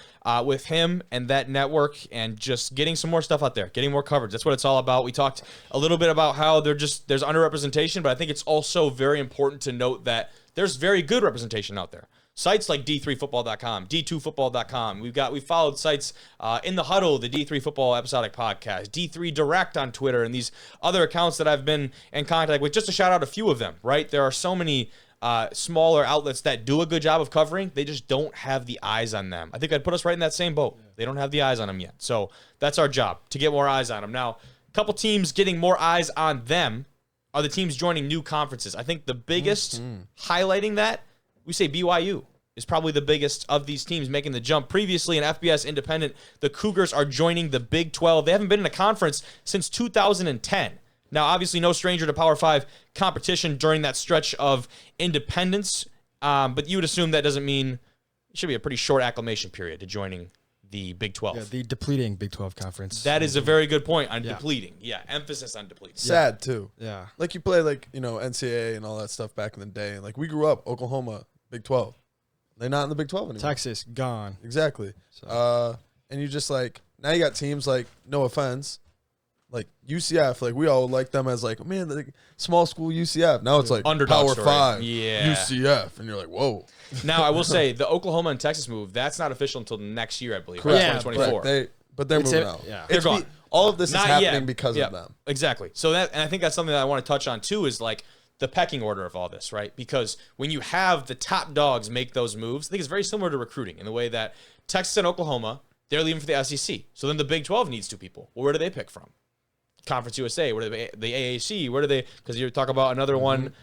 Speaker 2: with him and that network, and just getting some more stuff out there, getting more coverage. That's what it's all about. We talked a little bit about how there's underrepresentation, but I think it's also very important to note that there's very good representation out there. Sites like D3Football.com, D2Football.com. We followed sites In the Huddle, the D3 Football Episodic Podcast, D3 Direct on Twitter, and these other accounts that I've been in contact with. Just to shout out a few of them, right? There are so many smaller outlets that do a good job of covering. They just don't have the eyes on them. I think I'd put us right in that same boat. They don't have the eyes on them yet. So that's our job, to get more eyes on them. Now, a couple teams getting more eyes on them are the teams joining new conferences. I think the biggest highlighting that, we say BYU is probably the biggest of these teams making the jump. Previously, an FBS independent, the Cougars are joining the Big 12. They haven't been in a conference since 2010. Now, obviously, no stranger to Power 5 competition during that stretch of independence, but you would assume that doesn't mean it should be a pretty short acclimation period to joining the Big 12.
Speaker 5: Yeah, the depleting Big 12 conference.
Speaker 2: That is a very good point on depleting. Yeah, emphasis on depleting.
Speaker 1: Sad, too.
Speaker 5: Yeah.
Speaker 1: Like, you play, like, NCAA and all that stuff back in the day. And, like, we grew up, Oklahoma, Big 12. They're not in the Big 12 anymore.
Speaker 5: Texas, gone.
Speaker 1: Exactly.
Speaker 5: So.
Speaker 1: And you just, like, now you got teams like, no offense, like UCF. Like, we all like them as, like, man, like, small school UCF. Now it's like
Speaker 2: Underdog
Speaker 1: Power
Speaker 2: story.
Speaker 1: 5
Speaker 2: Yeah.
Speaker 1: UCF. And you're like, whoa.
Speaker 2: Now, I will say, the Oklahoma and Texas move, that's not official until next year, I believe.
Speaker 1: Correct.
Speaker 5: Yeah,
Speaker 2: 2024.
Speaker 1: But they're moving
Speaker 5: it.
Speaker 1: out.
Speaker 5: Yeah.
Speaker 1: It's
Speaker 2: They're gone.
Speaker 1: all of this
Speaker 2: Not
Speaker 1: is happening
Speaker 2: yet.
Speaker 1: because
Speaker 2: Yeah,
Speaker 1: of them.
Speaker 2: Exactly. So and I think that's something that I want to touch on too, is like the pecking order of all this, right? Because when you have the top dogs make those moves, I think it's very similar to recruiting in the way that Texas and Oklahoma, they're leaving for the SEC. So then the Big 12 needs two people. Well, where do they pick from? Conference USA, where do they, the AAC, where do they, because you talk about another one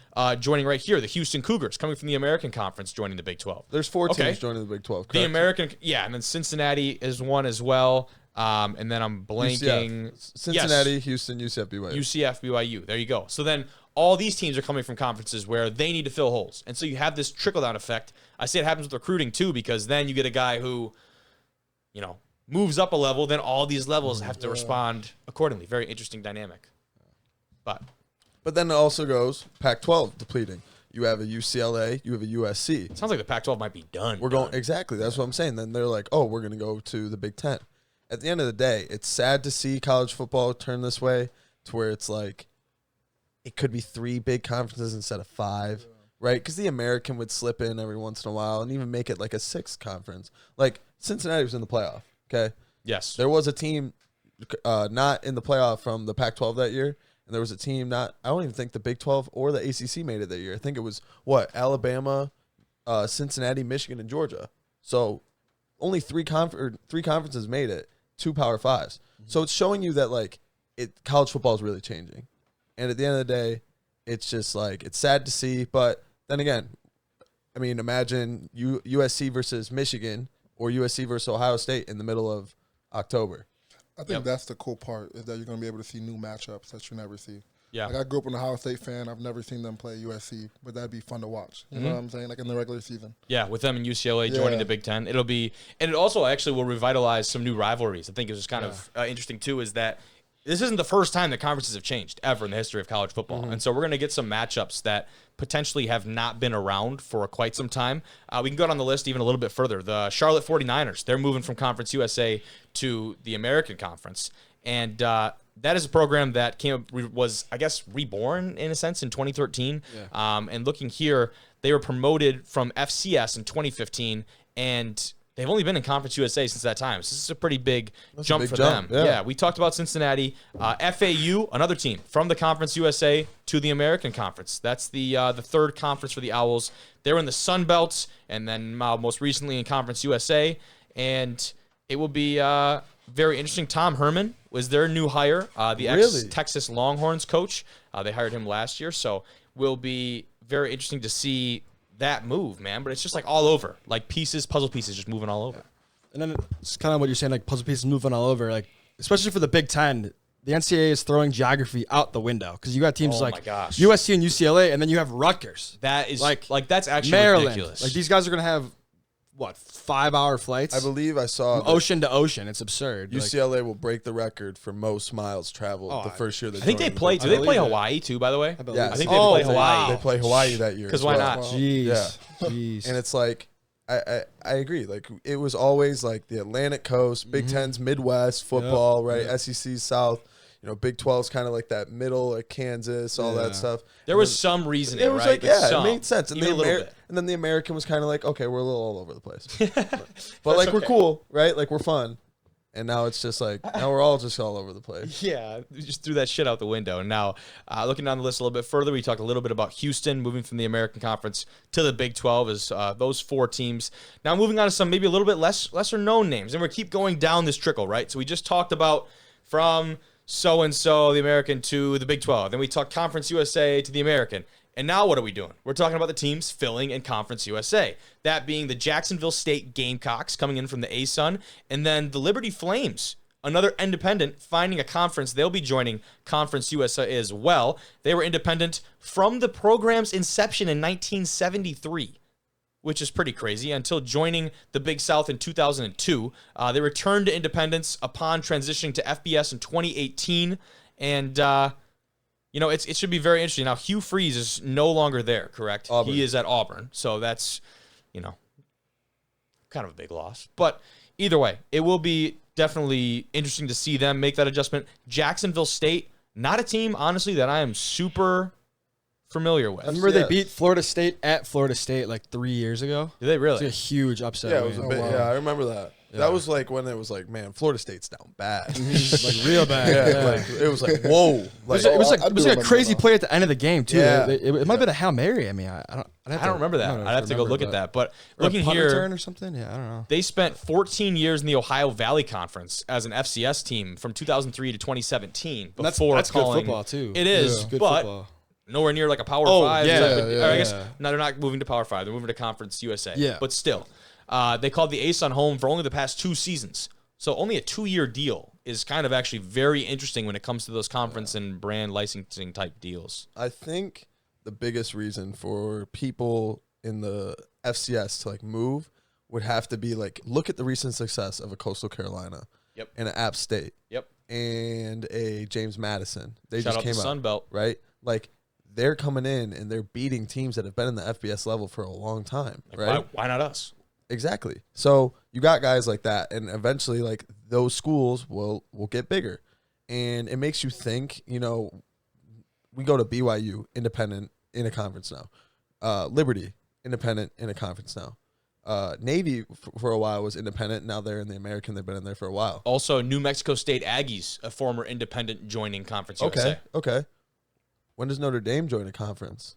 Speaker 2: joining right here, the Houston Cougars coming from the American Conference joining the Big 12.
Speaker 1: There's 4 teams joining the Big 12.
Speaker 2: The
Speaker 1: correct?
Speaker 2: American, and then Cincinnati is one as well. And then I'm blanking.
Speaker 1: UCF. Cincinnati,
Speaker 2: Yes.
Speaker 1: Houston, UCF, BYU.
Speaker 2: UCF, BYU. There you go. So then all these teams are coming from conferences where they need to fill holes. And so you have this trickle-down effect. I say it happens with recruiting too, because then you get a guy who, moves up a level, then all these levels have to respond accordingly. Very interesting dynamic. But
Speaker 1: then it also goes Pac-12 depleting. You have a UCLA, you have a USC.
Speaker 2: it sounds like the Pac-12 might be done.
Speaker 1: We're going exactly. That's what I'm saying. Then they're like, oh, we're going to go to the Big Ten. At the end of the day, it's sad to see college football turn this way, to where it's like it could be 3 big conferences instead of 5, right? Because the American would slip in every once in a while and even make it like a 6th conference. Like Cincinnati was in the playoff. Okay.
Speaker 2: Yes.
Speaker 1: There was a team not in the playoff from the Pac-12 that year. And there was a team I don't even think the Big 12 or the ACC made it that year. I think it was, Alabama, Cincinnati, Michigan, and Georgia. So only 3 conferences made it, 2 Power 5s. So it's showing you that, like, college football is really changing. And at the end of the day, it's just, like, it's sad to see. But then again, I mean, imagine USC versus Michigan or USC versus Ohio State in the middle of October.
Speaker 3: I think that's the cool part, is that you're going to be able to see new matchups that you never see.
Speaker 2: Yeah.
Speaker 3: Like, I grew up an Ohio State fan. I've never seen them play USC, but that'd be fun to watch. You know what I'm saying? Like, in the regular season.
Speaker 2: Yeah, with them and UCLA joining the Big Ten. It'll be, and it also actually will revitalize some new rivalries. I think it was kind of interesting, too, is that this isn't the first time that conferences have changed ever in the history of college football. And so we're going to get some matchups that potentially have not been around for quite some time. We can go down the list even a little bit further. The Charlotte 49ers, they're moving from Conference USA to the American Conference. And that is a program that was, I guess, reborn in a sense in 2013. And looking here, they were promoted from FCS in 2015, and they've only been in Conference USA since that time. So this is a pretty big jump for them. Yeah, we talked about Cincinnati. FAU, another team from the Conference USA to the American Conference. That's the 3rd conference for the Owls. They're in the Sun Belt, and then most recently in Conference USA. And it will be very interesting. Tom Herman was their new hire, the ex-Texas Longhorns coach. They hired him last year, so will be very interesting to see that move, man. But it's just like all over, like puzzle pieces just moving all over.
Speaker 5: And then it's kind of what you're saying, like puzzle pieces moving all over, like especially for the Big Ten. The NCAA is throwing geography out the window because you got teams like USC and UCLA, and then you have Rutgers.
Speaker 2: That is like that's actually
Speaker 5: Maryland.
Speaker 2: ridiculous.
Speaker 5: Like these guys are going to have what, 5-hour flights?
Speaker 1: I believe I saw
Speaker 5: From ocean to ocean. It's absurd.
Speaker 1: UCLA will break the record for most miles traveled the first year.
Speaker 2: I think they play. Do they play Hawaii too? By the way,
Speaker 1: Yeah,
Speaker 2: I think they play Hawaii.
Speaker 1: They play Hawaii that year.
Speaker 2: Because why not?
Speaker 5: Jeez.
Speaker 1: Yeah.
Speaker 5: Jeez.
Speaker 1: And it's like, I agree. Like, it was always like the Atlantic Coast, Big Ten's Midwest football, right? SEC South. You know, Big 12's kind of like that middle, like Kansas, all that stuff.
Speaker 2: There was some reasoning,
Speaker 1: It was
Speaker 2: right?
Speaker 1: like, yeah,
Speaker 2: some,
Speaker 1: it made sense. And,
Speaker 2: even a little bit.
Speaker 1: And then the American was kind of like, okay, we're a little all over the place. But like, we're cool, right? Like, we're fun. And now it's just like, now we're all just all over the place.
Speaker 2: Yeah, we just threw that shit out the window. And now, looking down the list a little bit further, we talked a little bit about Houston moving from the American Conference to the Big 12 as those 4 teams. Now moving on to some maybe a little bit lesser known names. And we keep going down this trickle, right? So we just talked about from so-and-so, the American, to the Big 12. Then we talked Conference USA to the American. And now what are we doing? We're talking about the teams filling in Conference USA. That being the Jacksonville State Gamecocks coming in from the ASUN, and then the Liberty Flames, another independent, finding a conference. They'll be joining Conference USA as well. They were independent from the program's inception in 1973, which is pretty crazy, until joining the Big South in 2002. They returned to independence upon transitioning to FBS in 2018, and you know, it should be very interesting. Now, Hugh Freeze is no longer there, correct?
Speaker 1: Auburn.
Speaker 2: He is at Auburn. So that's, you know, kind of a big loss. But either way, it will be definitely interesting to see them make that adjustment. Jacksonville State, not a team, honestly, that I am super familiar with.
Speaker 5: I remember they beat Florida State at Florida State like 3 years ago.
Speaker 2: Did they
Speaker 5: It
Speaker 2: really?
Speaker 5: was a huge upset.
Speaker 1: Yeah, it was a
Speaker 5: win.
Speaker 1: bit.
Speaker 3: wow.
Speaker 1: Yeah, I remember that.
Speaker 5: Yeah.
Speaker 1: That was like when it was like, man, Florida State's down bad.
Speaker 5: Like real bad.
Speaker 1: Yeah, like it was like, whoa. Like,
Speaker 5: It was
Speaker 3: I
Speaker 5: like
Speaker 3: do
Speaker 5: a
Speaker 3: remember
Speaker 5: crazy
Speaker 3: that.
Speaker 5: play at the end of the game too.
Speaker 1: Yeah.
Speaker 5: It might have been a Hail Mary. I mean, I
Speaker 2: I don't remember that. I'd have to go look at that. But
Speaker 5: Or
Speaker 2: looking
Speaker 5: a punt
Speaker 2: here,
Speaker 5: return or something. Yeah, I don't know.
Speaker 2: they spent 14 years in the Ohio Valley Conference as an FCS team from 2003 to 2017 before
Speaker 5: That's
Speaker 2: calling.
Speaker 5: good football too.
Speaker 2: It is,
Speaker 5: Yeah. Good
Speaker 2: but
Speaker 5: football.
Speaker 2: nowhere near like a Power
Speaker 5: Oh,
Speaker 2: 5.
Speaker 5: yeah,
Speaker 2: type of-
Speaker 5: yeah,
Speaker 2: or I guess
Speaker 5: yeah.
Speaker 2: no, they're not moving to Power 5. They're moving to Conference USA.
Speaker 5: Yeah.
Speaker 2: But still, they called the ASUN home for only the past 2 seasons. So only a 2-year deal is kind of actually very interesting when it comes to those conference and brand licensing type deals.
Speaker 1: I think the biggest reason for people in the FCS to like move would have to be like, look at the recent success of a Coastal Carolina,
Speaker 2: Yep.
Speaker 1: and an App State,
Speaker 2: Yep.
Speaker 1: and a James Madison. They
Speaker 2: Shout
Speaker 1: just
Speaker 2: out
Speaker 1: came
Speaker 2: to
Speaker 1: out,
Speaker 2: Sun Belt.
Speaker 1: right? Like, they're coming in and they're beating teams that have been in the FBS level for a long time, right?
Speaker 2: Why not us?
Speaker 1: Exactly. So you got guys like that, and eventually, like, those schools will get bigger, and it makes you think. You know, we go to BYU, independent in a conference now. Liberty, independent in a conference now. Navy for a while was independent. Now they're in the American. They've been in there for a while.
Speaker 2: Also, New Mexico State Aggies, a former independent, joining Conference
Speaker 1: Okay.
Speaker 2: USA.
Speaker 1: Okay. When does Notre Dame join a conference?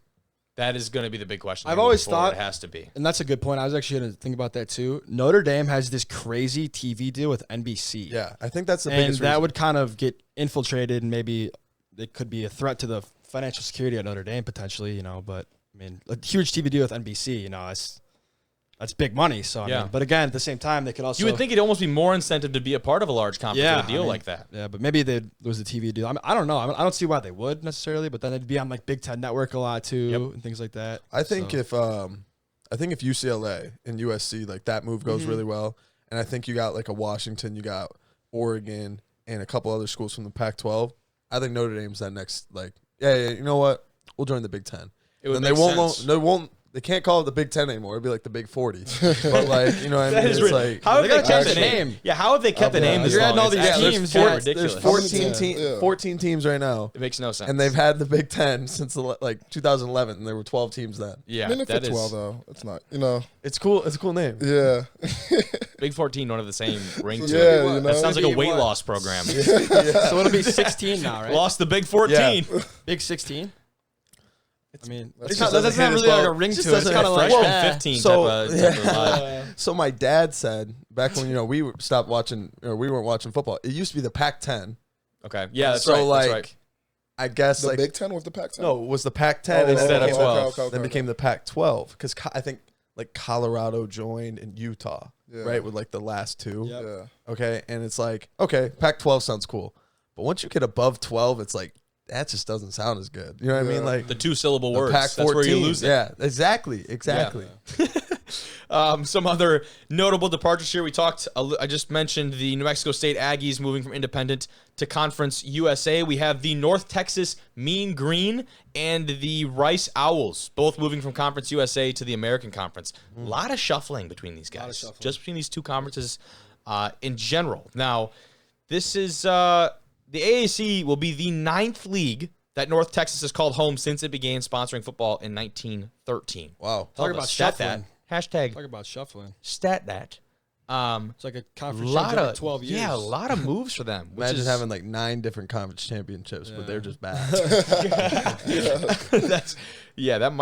Speaker 2: That is going to be the big question.
Speaker 5: I've
Speaker 2: moving
Speaker 5: always
Speaker 2: forward.
Speaker 5: thought-
Speaker 2: it has to be.
Speaker 5: And that's a good point. I was actually going to think about that too. Notre Dame has this crazy TV deal with NBC.
Speaker 1: Yeah, I think that's the
Speaker 5: and
Speaker 1: biggest
Speaker 5: that
Speaker 1: reason.
Speaker 5: would kind of get infiltrated, and maybe it could be a threat to the financial security at Notre Dame potentially. You know, but I mean, a huge TV deal with NBC. You know, that's big money. So I
Speaker 2: Yeah.
Speaker 5: mean, but again, at the same time, they could also.
Speaker 2: You would think it'd almost be more incentive to be a part of a large conference with a deal like that.
Speaker 5: Yeah, but maybe they'd lose the TV deal. I don't know. I don't see why they would necessarily, but then it'd be on like Big Ten Network a lot too, and things like that.
Speaker 1: I think
Speaker 5: So-
Speaker 1: if UCLA and USC, like, that move goes really well, and I think you got like a Washington, you got Oregon, and a couple other schools from the Pac-12. I think Notre Dame's that next, like, yeah, you know what? We'll join the Big Ten.
Speaker 2: It would
Speaker 1: And
Speaker 2: make sense.
Speaker 1: they can't call it the Big Ten anymore. It'd be like the Big 40. But like, you know what I
Speaker 2: That
Speaker 1: mean?
Speaker 2: is
Speaker 1: It's
Speaker 2: rid-
Speaker 1: like,
Speaker 2: How have
Speaker 5: They
Speaker 2: they
Speaker 5: gotta
Speaker 2: kept
Speaker 5: change
Speaker 2: the
Speaker 5: the
Speaker 2: name?
Speaker 5: name.
Speaker 2: Yeah, how have they kept the name this
Speaker 5: You're
Speaker 2: long?
Speaker 5: adding all
Speaker 2: It's
Speaker 5: these
Speaker 2: actually
Speaker 5: teams,
Speaker 2: four
Speaker 5: yeah.
Speaker 2: ridiculous.
Speaker 1: there's
Speaker 3: How many
Speaker 1: 14,
Speaker 3: teams? Yeah.
Speaker 1: 14 teams right now.
Speaker 2: It makes no sense.
Speaker 1: And they've had the Big Ten since like 2011, and there were 12 teams then.
Speaker 2: yeah,
Speaker 3: I mean, it
Speaker 2: that
Speaker 3: fits
Speaker 2: is
Speaker 3: well though. It's not, you know.
Speaker 1: It's cool. It's a cool name.
Speaker 3: Yeah.
Speaker 2: Big 14 don't have the same ring to
Speaker 3: Yeah,
Speaker 2: it.
Speaker 3: you know.
Speaker 2: That sounds like a
Speaker 5: Maybe
Speaker 2: weight
Speaker 5: what?
Speaker 2: loss program.
Speaker 5: So it'll be 16 now, right?
Speaker 2: Lost the Big 14.
Speaker 5: Big 16. I mean,
Speaker 3: That's
Speaker 5: it's
Speaker 3: just
Speaker 5: not, that
Speaker 1: doesn't
Speaker 5: doesn't have
Speaker 1: hit
Speaker 5: really
Speaker 1: as
Speaker 5: like a
Speaker 1: well.
Speaker 5: ring
Speaker 1: Just
Speaker 5: to it. It's
Speaker 1: doesn't
Speaker 5: kind of
Speaker 1: have
Speaker 5: like
Speaker 2: Freshman
Speaker 1: Well,
Speaker 2: 15
Speaker 1: so-
Speaker 2: type of vibe.
Speaker 1: So my dad said back when, you know, stopped watching, or we weren't watching football. It used to be the Pac-10.
Speaker 2: Okay, yeah, that's
Speaker 1: so
Speaker 2: right.
Speaker 1: like,
Speaker 2: that's right.
Speaker 1: I guess
Speaker 3: The
Speaker 1: like
Speaker 3: Big Ten with the Pac-10.
Speaker 1: no, it was the Pac-10
Speaker 3: Oh,
Speaker 1: and
Speaker 2: Instead
Speaker 1: then
Speaker 2: of
Speaker 1: became,
Speaker 2: 12.
Speaker 1: then became the Pac-12 because I think like Colorado joined and Utah,
Speaker 3: Yeah.
Speaker 1: right, with like the last two.
Speaker 5: Yep.
Speaker 3: Yeah.
Speaker 1: Okay, and it's like, okay, Pac-12 sounds cool, but once you get above 12, it's like that just doesn't sound as good. You know what I mean?
Speaker 3: Yeah.
Speaker 1: Like
Speaker 2: The 2-syllable
Speaker 1: the
Speaker 2: words.
Speaker 1: Pac-14.
Speaker 2: That's where you lose it.
Speaker 1: Yeah, exactly.
Speaker 2: Some other notable departures here. I just mentioned the New Mexico State Aggies moving from Independent to Conference USA. We have the North Texas Mean Green and the Rice Owls, both moving from Conference USA to the American Conference. A lot of shuffling between these guys, just between these two conferences in general. Now, this is the AAC will be the 9th league that North Texas has called home since it began sponsoring football in 1913.
Speaker 1: Wow.
Speaker 5: Talk about shuffling.
Speaker 2: Hashtag
Speaker 5: Talk about shuffling.
Speaker 2: stat that.
Speaker 5: It's like a conference
Speaker 2: Lot
Speaker 5: championship
Speaker 2: of
Speaker 5: 12 years.
Speaker 2: Yeah, a lot of moves for them. which
Speaker 1: Imagine
Speaker 2: is-
Speaker 1: having like 9 different conference championships, but they're just bad.
Speaker 2: that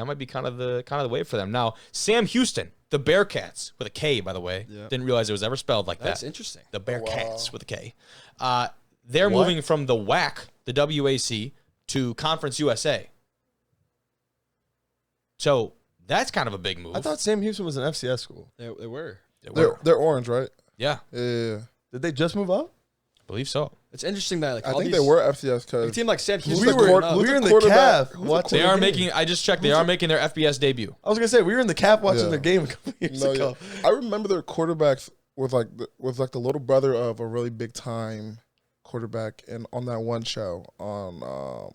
Speaker 2: might be kind of the way for them. Now, Sam Houston, the Bearcats with a K, by the way.
Speaker 5: Yeah.
Speaker 2: Didn't realize it was ever spelled like
Speaker 5: That's
Speaker 2: that.
Speaker 5: interesting.
Speaker 2: The Bearcats
Speaker 3: Wow.
Speaker 2: with a K. They're moving from the WAC, the WAC, to Conference USA. So that's kind of a big move.
Speaker 1: I thought Sam Houston was an FCS school.
Speaker 5: They were.
Speaker 3: They're orange, right?
Speaker 2: Yeah,
Speaker 3: Yeah.
Speaker 1: Did they just move up?
Speaker 2: I believe so.
Speaker 5: It's interesting that like
Speaker 3: I
Speaker 5: all
Speaker 3: think
Speaker 5: these,
Speaker 3: they were FCS
Speaker 5: a
Speaker 3: because
Speaker 5: team like Sam
Speaker 3: Who's
Speaker 5: Houston.
Speaker 3: the court-
Speaker 1: We were in the
Speaker 3: quarterback?
Speaker 1: CAF
Speaker 3: Who's the
Speaker 1: watching.
Speaker 2: They are
Speaker 1: the game.
Speaker 2: making. I just checked. They are making their FBS debut.
Speaker 1: I was gonna say we were in the CAF watching
Speaker 3: Yeah.
Speaker 1: their game a couple years ago.
Speaker 3: I remember their quarterbacks was like the little brother of a really big time quarterback, and on that one show on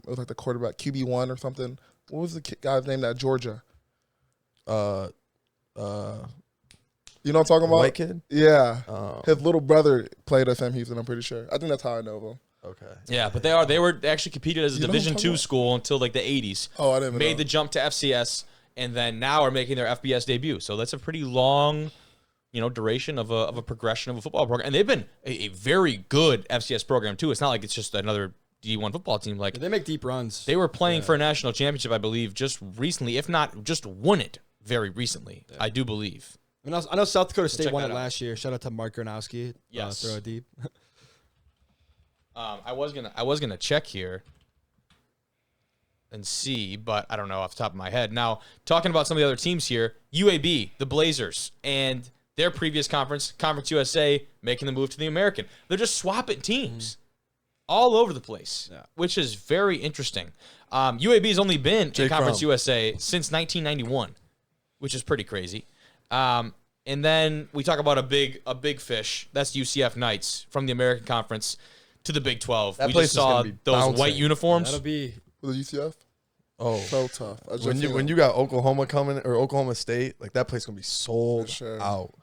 Speaker 3: it was like the quarterback QB1 or something. What was the guy's name at Georgia? You know what I'm talking about?
Speaker 1: White kid.
Speaker 3: Yeah,
Speaker 1: Oh,
Speaker 3: his little brother played at Sam Houston. I'm pretty sure. I think that's how I know of him.
Speaker 1: okay.
Speaker 2: Yeah, but they were actually competed as a
Speaker 3: You know what I'm
Speaker 2: Division
Speaker 3: talking
Speaker 2: II
Speaker 3: about?
Speaker 2: school until like the 80s.
Speaker 3: Oh, I didn't even
Speaker 2: Made
Speaker 3: know.
Speaker 2: the jump to FCS, and then now are making their FBS debut. So that's a pretty long, duration of a progression of a football program. And they've been a very good FCS program too. It's not like it's just another D1 football team. Like
Speaker 5: They make deep runs.
Speaker 2: they were playing for a national championship, I believe, just recently, if not just won it very recently. I do believe.
Speaker 5: I know South Dakota State
Speaker 2: check
Speaker 5: won
Speaker 2: that
Speaker 5: it
Speaker 2: out.
Speaker 5: last year. Shout out to Mark Gronowski.
Speaker 2: Yes.
Speaker 5: Throw it deep.
Speaker 2: I was gonna check here and see, but I don't know off the top of my head. Now, talking about some of the other teams here, UAB, the Blazers, and their previous conference, Conference USA, making the move to the American. They're just swapping teams all over the place, which is very interesting. UAB has only been in Conference USA since 1991, which is pretty crazy. And then we talk about a big fish. That's UCF Knights from the American Conference to the Big 12.
Speaker 1: That
Speaker 2: We
Speaker 1: place
Speaker 2: just
Speaker 1: is gonna
Speaker 2: saw
Speaker 1: be
Speaker 2: those
Speaker 1: bouncing.
Speaker 2: white uniforms.
Speaker 5: That'll be
Speaker 3: Was it UCF?
Speaker 1: Oh,
Speaker 3: So tough. I just
Speaker 1: when
Speaker 3: seen it.
Speaker 1: you got Oklahoma coming or Oklahoma State, like that place gonna be sold
Speaker 3: For sure.
Speaker 1: out.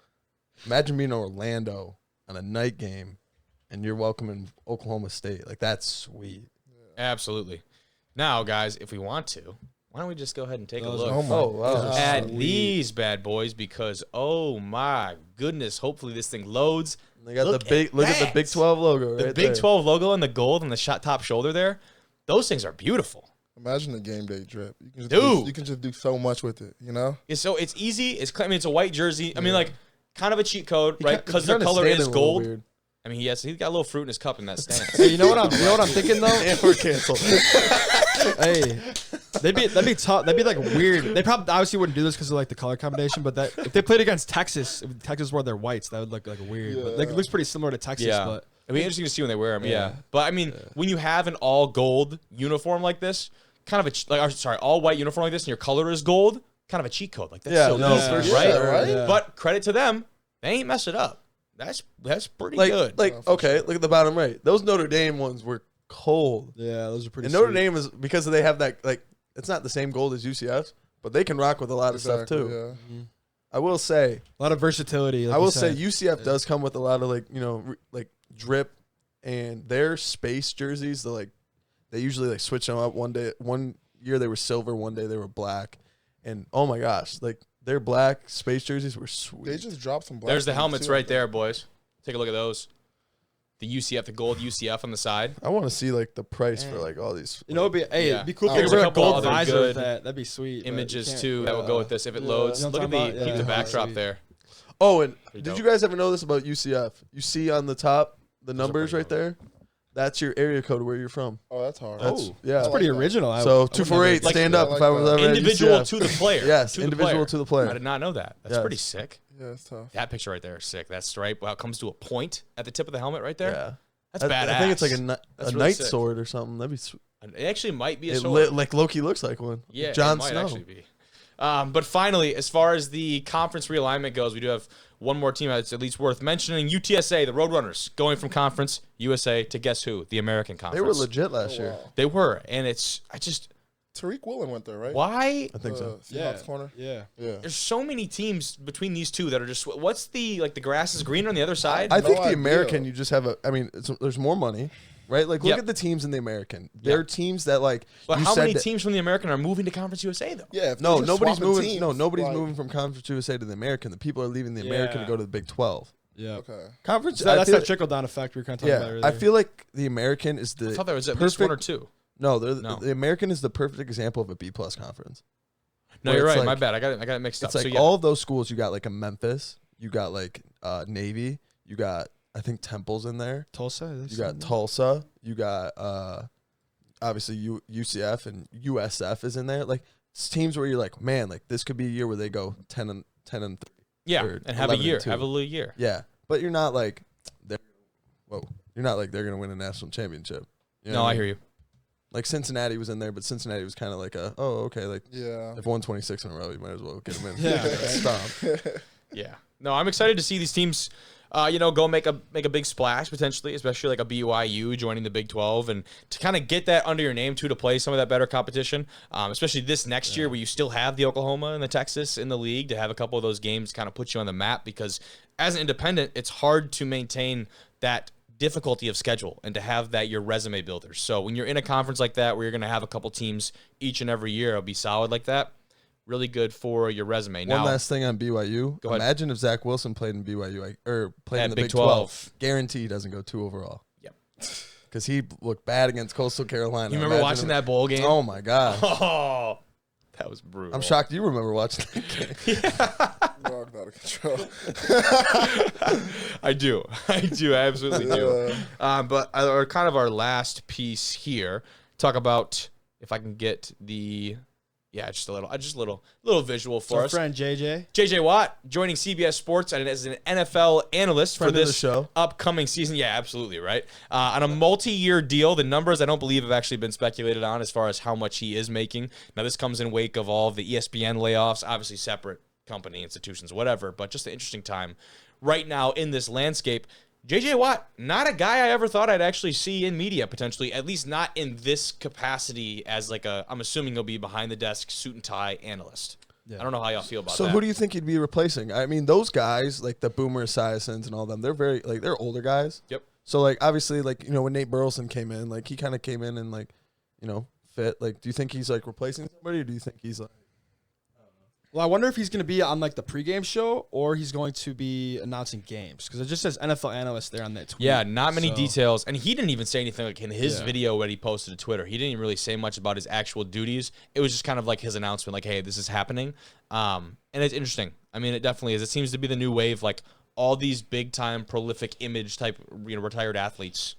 Speaker 1: Imagine being in Orlando on a night game, and you're welcoming Oklahoma State. Like that's sweet.
Speaker 2: Absolutely. Now, guys, if we want to, why don't we just go ahead and take a look
Speaker 3: Oh my
Speaker 1: wow.
Speaker 2: at
Speaker 3: sweet.
Speaker 2: these bad boys? Because oh my goodness, hopefully this thing loads.
Speaker 1: They got
Speaker 2: Look
Speaker 1: the big
Speaker 2: at
Speaker 1: look at the
Speaker 2: that.
Speaker 1: Big 12 logo.
Speaker 2: The
Speaker 1: right
Speaker 2: Big
Speaker 1: there.
Speaker 2: 12 logo and the gold and the top shoulder there. Those things are beautiful.
Speaker 3: Imagine the game day drip. You can just
Speaker 2: Dude.
Speaker 3: you can just do so much with it. You know.
Speaker 2: So it's easy. It's a white jersey. I mean, like kind of a cheat code, right?
Speaker 1: He's
Speaker 2: Because their
Speaker 1: kinda
Speaker 2: color
Speaker 1: standing
Speaker 2: is
Speaker 1: a little
Speaker 2: gold.
Speaker 1: weird.
Speaker 2: I mean, he's got a little fruit in his cup in that stand.
Speaker 5: Hey, you know what I'm thinking though?
Speaker 1: And we're canceled.
Speaker 5: Hey, that'd be tough. That'd be like weird. They probably obviously wouldn't do this because of like the color combination. But that if they played against Texas, if Texas wore their whites, that would look like weird. But like, it looks pretty similar to Texas.
Speaker 2: Yeah.
Speaker 5: But
Speaker 2: It'd be interesting to see when they wear them. Yeah.
Speaker 5: Yeah.
Speaker 2: But I mean, when you have an all gold uniform like this, kind of all white uniform like this, and your color is gold, kind of a cheat code. Like that's
Speaker 1: Yeah,
Speaker 2: so
Speaker 1: no,
Speaker 2: easy,
Speaker 1: for
Speaker 2: right?
Speaker 1: sure,
Speaker 3: right?
Speaker 5: Yeah.
Speaker 2: But credit to them, they ain't mess it up. That's pretty
Speaker 1: like
Speaker 2: good.
Speaker 1: okay, look at the bottom right. Those Notre Dame ones were cold.
Speaker 5: yeah, those are pretty.
Speaker 1: And Notre
Speaker 5: sweet.
Speaker 1: Dame is because they have that like it's not the same gold as UCF, but they can rock with a lot of stuff
Speaker 3: Exactly,
Speaker 1: too.
Speaker 3: Yeah.
Speaker 1: I will say,
Speaker 5: A lot of versatility. Like
Speaker 1: I
Speaker 5: you
Speaker 1: will say
Speaker 5: said.
Speaker 1: UCF does come with a lot of like drip, and their space jerseys. They usually like switch them up. One year they were silver, one day they were black, and oh my gosh, like their black space jerseys were sweet.
Speaker 3: They just dropped some. Black
Speaker 2: There's the
Speaker 3: ones,
Speaker 2: helmets
Speaker 3: too, I
Speaker 2: right
Speaker 3: think.
Speaker 2: there, boys. Take a look at those. The UCF, the gold UCF on the side.
Speaker 1: I want to see like the price for like all these.
Speaker 5: You know, it'd be cool
Speaker 3: Oh,
Speaker 5: if
Speaker 3: there's
Speaker 5: they
Speaker 3: a
Speaker 5: wear a
Speaker 2: couple
Speaker 5: gold
Speaker 2: other
Speaker 5: visor
Speaker 2: good
Speaker 5: with that. That'd be sweet. but you
Speaker 2: Images
Speaker 5: can't-
Speaker 2: too that will go with this if it
Speaker 3: Yeah.
Speaker 2: loads.
Speaker 5: You know
Speaker 2: Look
Speaker 5: what
Speaker 2: at
Speaker 5: I'm
Speaker 2: the
Speaker 5: talking
Speaker 2: keep the
Speaker 5: about? Yeah.
Speaker 2: backdrop
Speaker 5: Sweet.
Speaker 2: there.
Speaker 1: Oh, and
Speaker 2: Pretty
Speaker 1: did
Speaker 2: dope.
Speaker 1: you guys ever know this about UCF? You see on the top the numbers
Speaker 2: pretty
Speaker 1: right there. That's your area code where you're from.
Speaker 3: Oh, that's hard.
Speaker 1: That's,
Speaker 2: Oh.
Speaker 1: yeah.
Speaker 5: It's pretty original. I
Speaker 1: So
Speaker 5: would- I would
Speaker 1: 248,
Speaker 5: never-
Speaker 1: stand
Speaker 3: I
Speaker 1: up
Speaker 3: like
Speaker 1: if I was
Speaker 3: that.
Speaker 1: ever at
Speaker 2: Individual
Speaker 1: UCF.
Speaker 2: to the player.
Speaker 1: Yes,
Speaker 2: to the
Speaker 1: individual
Speaker 2: player.
Speaker 1: to the player.
Speaker 2: I did not know that. That's
Speaker 1: Yes.
Speaker 2: pretty sick.
Speaker 3: Yeah, it's tough.
Speaker 2: That picture right there is sick. That stripe, how it comes to a point at the tip of the helmet right there.
Speaker 1: Yeah.
Speaker 2: That's
Speaker 1: I
Speaker 2: badass.
Speaker 1: think it's like a
Speaker 2: That's really
Speaker 1: knight
Speaker 2: sick.
Speaker 1: sword or something. That'd be
Speaker 2: It actually might be a
Speaker 1: it
Speaker 2: sword.
Speaker 1: like Loki looks like one.
Speaker 2: Yeah,
Speaker 1: Jon
Speaker 2: it might
Speaker 1: Snow.
Speaker 2: actually be. But finally, as far as the conference realignment goes, we do have one more team that's at least worth mentioning. UTSA, the Roadrunners, going from Conference USA to guess who? The American Conference.
Speaker 1: They were legit last year.
Speaker 3: Wow.
Speaker 2: They were, and
Speaker 3: Tariq Woolen went there, right?
Speaker 2: why?
Speaker 1: I think so.
Speaker 3: Seahawks corner.
Speaker 5: Yeah.
Speaker 3: Yeah.
Speaker 2: There's so many teams between these two that are just. What's the grass is greener on the other side?
Speaker 1: I think
Speaker 3: No
Speaker 1: the
Speaker 3: idea.
Speaker 1: American, you just have there's more money, right? Like, look
Speaker 2: Yep.
Speaker 1: at the teams in the American. They're teams that, like,
Speaker 2: but
Speaker 1: you
Speaker 2: how
Speaker 1: said
Speaker 2: many
Speaker 1: that-
Speaker 2: teams from the American are moving to Conference USA though?
Speaker 3: Yeah. If
Speaker 1: No,
Speaker 3: they're just
Speaker 1: nobody's
Speaker 3: swapping
Speaker 1: moving.
Speaker 3: teams,
Speaker 1: No, nobody's
Speaker 3: like-
Speaker 1: moving from Conference USA to the American. The people are leaving the American to
Speaker 5: Yeah.
Speaker 1: go to the Big 12.
Speaker 5: Yeah.
Speaker 3: Okay.
Speaker 1: Conference.
Speaker 5: So that's
Speaker 1: I feel,
Speaker 5: that trickle down effect we were kind of talking about
Speaker 1: yeah,
Speaker 5: earlier.
Speaker 1: I feel like the American is the.
Speaker 2: I thought there was at least one or two.
Speaker 1: No,
Speaker 2: No.
Speaker 1: the American is the perfect example of a B+ conference.
Speaker 2: No,
Speaker 1: Where
Speaker 2: you're
Speaker 1: it's
Speaker 2: right.
Speaker 1: like-
Speaker 2: My bad. I got it mixed up.
Speaker 1: It's like
Speaker 2: so yeah,
Speaker 1: all of those schools. You got like a Memphis. You got like Navy. You got I think Temple's in there.
Speaker 5: Tulsa.
Speaker 1: You got Tulsa. You got obviously UCF and USF is in there. Like it's teams where you're like, man, like this could be a year where they go 10 and 3.
Speaker 2: yeah,
Speaker 1: or
Speaker 2: and have a
Speaker 1: 11 and
Speaker 2: year,
Speaker 1: 2.
Speaker 2: have a little year.
Speaker 1: Yeah, but you're not like, you're not like they're gonna win a national championship. You know
Speaker 2: No,
Speaker 1: what
Speaker 2: I
Speaker 1: mean?
Speaker 2: hear you.
Speaker 1: Like Cincinnati was in there, but Cincinnati was kind of like okay, like
Speaker 3: Yeah.
Speaker 1: they've won 26 in a row, you might as well get them in.
Speaker 5: Yeah.
Speaker 1: Stop.
Speaker 2: Yeah. No, I'm excited to see these teams, go make a big splash potentially, especially like a BYU joining the Big 12, and to kind of get that under your name too, to play some of that better competition, especially this next year where you still have the Oklahoma and the Texas in the league, to have a couple of those games kind of put you on the map, because as an independent, it's hard to maintain that difficulty of schedule and to have that your resume builder. So when you're in a conference like that where you're going to have a couple teams each and every year, it'll be solid like that. Really good for your resume.
Speaker 1: One
Speaker 2: Now,
Speaker 1: last thing on BYU.
Speaker 2: Go ahead.
Speaker 1: Imagine if Zach Wilson played in BYU or played
Speaker 2: At
Speaker 1: in the
Speaker 2: Big
Speaker 1: Big 12.
Speaker 2: 12.
Speaker 1: Guarantee he doesn't go 2 overall.
Speaker 2: Yep.
Speaker 1: Because he looked bad against Coastal Carolina.
Speaker 2: You remember
Speaker 1: Imagine
Speaker 2: watching
Speaker 1: him-
Speaker 2: that bowl game?
Speaker 1: Oh my god.
Speaker 2: Oh, that was brutal.
Speaker 1: I'm shocked you remember watching that game.
Speaker 3: Dog out of control.
Speaker 2: I do. I absolutely do. But kind of our last piece here, talk about, if I can get the, just a little visual for
Speaker 5: Our
Speaker 2: us.
Speaker 5: friend JJ.
Speaker 2: JJ Watt joining CBS Sports as an NFL analyst
Speaker 1: Friend
Speaker 2: for
Speaker 1: of the
Speaker 2: this
Speaker 1: show.
Speaker 2: upcoming season. Yeah, absolutely, right. On a multi-year deal. The numbers I don't believe have actually been speculated on as far as how much he is making. Now, this comes in wake of all of the ESPN layoffs, obviously separate company, institutions, whatever, but just an interesting time right now in this landscape. JJ Watt, not a guy I ever thought I'd actually see in media, potentially, at least not in this capacity as I'm assuming he'll be behind the desk, suit and tie analyst.
Speaker 5: Yeah.
Speaker 2: I don't know how y'all feel about
Speaker 1: So
Speaker 2: that.
Speaker 1: who do you think he'd be replacing? I mean, those guys, like the Boomer Esiasons and all them, they're very, like, they're older guys.
Speaker 2: Yep.
Speaker 1: So, like, obviously, like, when Nate Burleson came in, like, he kind of came in and, like, fit. Like, do you think he's, like, replacing somebody, or do you think he's, like,
Speaker 5: Well, I wonder if he's going to be on like the pregame show or he's going to be announcing games, because it just says NFL analyst there on that tweet.
Speaker 2: Yeah, not many
Speaker 5: So-
Speaker 2: details. And he didn't even say anything like in his
Speaker 5: Yeah.
Speaker 2: video that he posted to Twitter. He didn't even really say much about his actual duties. It was just kind of like his announcement, like, hey, this is happening. And it's interesting. I mean, it definitely is. It seems to be the new wave, like all these big-time, prolific image type, retired athletes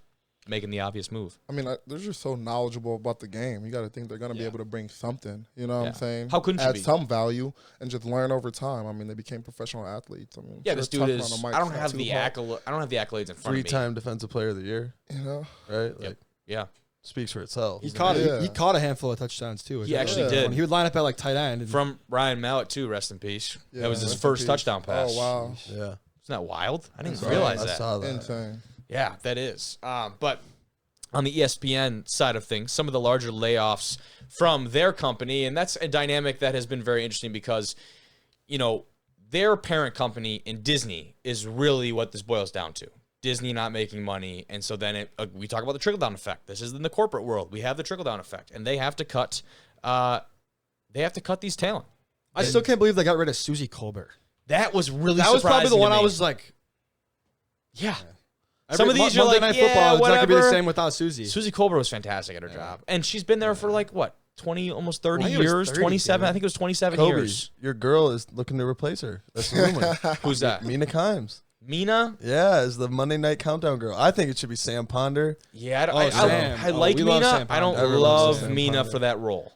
Speaker 2: making the obvious move.
Speaker 3: I mean, they're just so knowledgeable about the game. You got to think they're going to be able to bring something. You know what
Speaker 2: Yeah.
Speaker 3: I'm saying?
Speaker 2: How couldn't you
Speaker 3: add
Speaker 2: be?
Speaker 3: some value and just learn over time. I mean, they became professional athletes. I mean,
Speaker 2: Yeah,
Speaker 3: sure,
Speaker 2: this dude
Speaker 3: talking
Speaker 2: is.
Speaker 3: on the mic's
Speaker 2: I don't
Speaker 3: not
Speaker 2: have
Speaker 3: too
Speaker 2: the
Speaker 3: hard,
Speaker 2: I don't have the accolades in front of me.
Speaker 1: 3-time Defensive Player of the Year,
Speaker 3: You know,
Speaker 1: right? Like,
Speaker 2: Yeah,
Speaker 1: speaks for itself.
Speaker 5: He caught
Speaker 3: Yeah.
Speaker 5: he caught a handful of touchdowns too.
Speaker 2: He actually
Speaker 3: did.
Speaker 5: When he would line up at like tight end. And
Speaker 2: from Ryan Mallett too. Rest in peace.
Speaker 3: Yeah,
Speaker 2: that was his
Speaker 3: rest in
Speaker 2: first
Speaker 3: peace.
Speaker 2: touchdown pass.
Speaker 3: Oh wow,
Speaker 1: Yeah.
Speaker 2: Isn't that wild? I didn't
Speaker 3: That's
Speaker 2: realize
Speaker 1: I
Speaker 2: that.
Speaker 1: saw that.
Speaker 3: insane.
Speaker 2: Yeah, that is. But on the ESPN side of things, some of the larger layoffs from their company, and that's a dynamic that has been very interesting because, their parent company in Disney is really what this boils down to. Disney not making money, and so then we talk about the trickle-down effect. This is in the corporate world. We have the trickle-down effect, and they have to cut. They have to cut these talent.
Speaker 5: I still can't believe they got rid of Susie Colbert.
Speaker 2: That was really
Speaker 5: That was probably the
Speaker 2: surprising to
Speaker 5: one I
Speaker 2: me.
Speaker 5: was like,
Speaker 2: Yeah.
Speaker 5: every
Speaker 2: Some of these you're
Speaker 5: Monday
Speaker 2: like,
Speaker 5: Night Football,
Speaker 2: yeah,
Speaker 5: it's not gonna be the
Speaker 2: whatever.
Speaker 5: same without Susie.
Speaker 2: Susie Colbert was fantastic at her job, and she's been there for like what, 20, almost 30
Speaker 5: I think it was
Speaker 2: years,
Speaker 5: 30,
Speaker 2: 27.
Speaker 5: dude.
Speaker 2: I think it was 27
Speaker 1: Kobe,
Speaker 2: years.
Speaker 1: your girl is looking to replace her. That's the rumor.
Speaker 2: Who's that?
Speaker 1: Mina Kimes.
Speaker 2: Mina?
Speaker 1: Yeah, is the Monday Night Countdown girl. I think it should be Sam Ponder.
Speaker 2: Yeah,
Speaker 5: Sam.
Speaker 2: I like
Speaker 5: we love
Speaker 2: Mina.
Speaker 5: Sam
Speaker 2: I don't
Speaker 5: Ponder.
Speaker 1: Everyone loves
Speaker 2: love
Speaker 1: Sam
Speaker 2: Mina
Speaker 1: Ponder.
Speaker 2: for that role.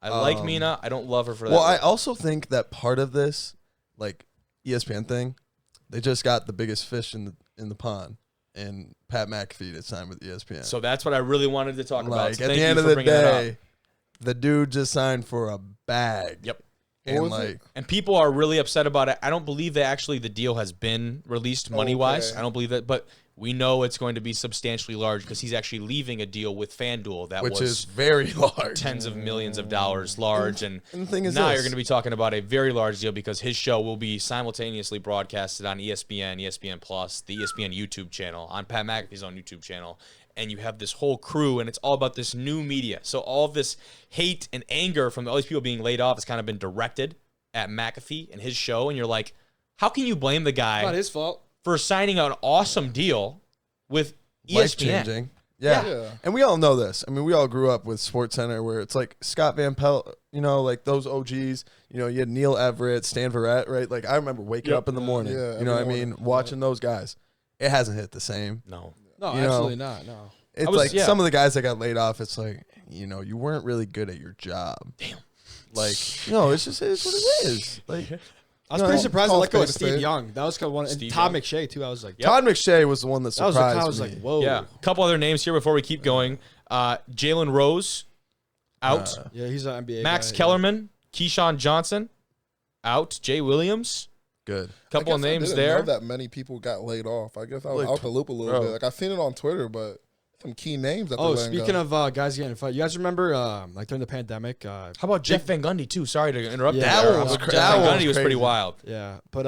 Speaker 2: I like Mina. I don't love her for that.
Speaker 1: Well, I
Speaker 2: role.
Speaker 1: also think that part of this, like ESPN thing, they just got the biggest fish in the pond, and Pat McAfee to sign with ESPN.
Speaker 2: So that's what I really wanted to talk about.
Speaker 1: like
Speaker 2: So
Speaker 1: at
Speaker 2: thank
Speaker 1: the
Speaker 2: you
Speaker 1: end of
Speaker 2: for
Speaker 1: the
Speaker 2: bringing that up.
Speaker 1: day, the dude just signed for a bag.
Speaker 2: Yep.
Speaker 1: And like,
Speaker 2: and people are really upset about it. I don't believe that actually the deal has been released money-wise.
Speaker 3: Okay.
Speaker 2: I don't believe that, but we know it's going to be substantially large because he's actually leaving a deal with FanDuel that
Speaker 1: which
Speaker 2: was
Speaker 1: is very large.
Speaker 2: tens of millions of dollars large. And
Speaker 1: the thing is
Speaker 2: now
Speaker 1: this.
Speaker 2: you're going to be talking about a very large deal because his show will be simultaneously broadcasted on ESPN, ESPN Plus, the ESPN YouTube channel, on Pat McAfee's own YouTube channel. And you have this whole crew, and it's all about this new media. So all of this hate and anger from all these people being laid off has kind of been directed at McAfee and his show. And you're like, how can you blame the guy
Speaker 5: Not his fault.
Speaker 2: for signing an awesome deal with ESPN?
Speaker 1: Life-changing. Yeah.
Speaker 3: Yeah.
Speaker 1: And we all know this. I mean, we all grew up with SportsCenter where it's like Scott Van Pelt, you know, like those OGs, you know, you had Neil Everett, Stan Verrett, right? Like I remember waking up in the morning,
Speaker 3: Yeah,
Speaker 1: you know what I
Speaker 3: every
Speaker 1: mean?
Speaker 3: morning.
Speaker 1: Watching those guys. It hasn't hit the same.
Speaker 2: No.
Speaker 5: No,
Speaker 1: You know,
Speaker 5: absolutely not. No.
Speaker 1: It's like some of the guys that got laid off, it's like, you know, you weren't really good at your job.
Speaker 2: Damn.
Speaker 1: Like, you know, it's just it's what it is. Like
Speaker 5: I was
Speaker 1: No,
Speaker 5: pretty surprised. I
Speaker 3: call
Speaker 5: let go of
Speaker 3: spade a
Speaker 5: Steve
Speaker 3: spade.
Speaker 5: Young. That was kind of one. And
Speaker 2: Steve
Speaker 5: Todd
Speaker 2: Young.
Speaker 5: McShay too. I was like,
Speaker 1: Todd McShay was the one that
Speaker 5: that was
Speaker 1: surprised
Speaker 5: I was
Speaker 1: me.
Speaker 5: like, whoa.
Speaker 2: Yeah. A couple other names here before we keep going. Jalen Rose, out.
Speaker 5: Yeah, he's an NBA.
Speaker 2: Max
Speaker 5: guy,
Speaker 2: Kellerman, Keyshawn Johnson, out. Jay Williams,
Speaker 1: Good.
Speaker 2: couple of
Speaker 3: I
Speaker 2: names
Speaker 3: didn't
Speaker 2: there.
Speaker 3: know that many people got laid off. I guess I was
Speaker 1: Like,
Speaker 3: out the loop a little
Speaker 1: bro.
Speaker 3: bit. Like I've seen it on Twitter, but some key names. That
Speaker 5: Oh,
Speaker 3: they're letting
Speaker 5: speaking
Speaker 3: go.
Speaker 5: of guys getting fired, you guys remember like during the pandemic?
Speaker 2: How about Jeff Van Gundy too? Sorry to interrupt.
Speaker 5: Yeah,
Speaker 2: there.
Speaker 5: that one was
Speaker 2: Jeff
Speaker 1: cra- that
Speaker 2: Van
Speaker 1: one
Speaker 2: Gundy
Speaker 1: was
Speaker 2: was pretty
Speaker 1: crazy.
Speaker 2: wild.
Speaker 5: Yeah, but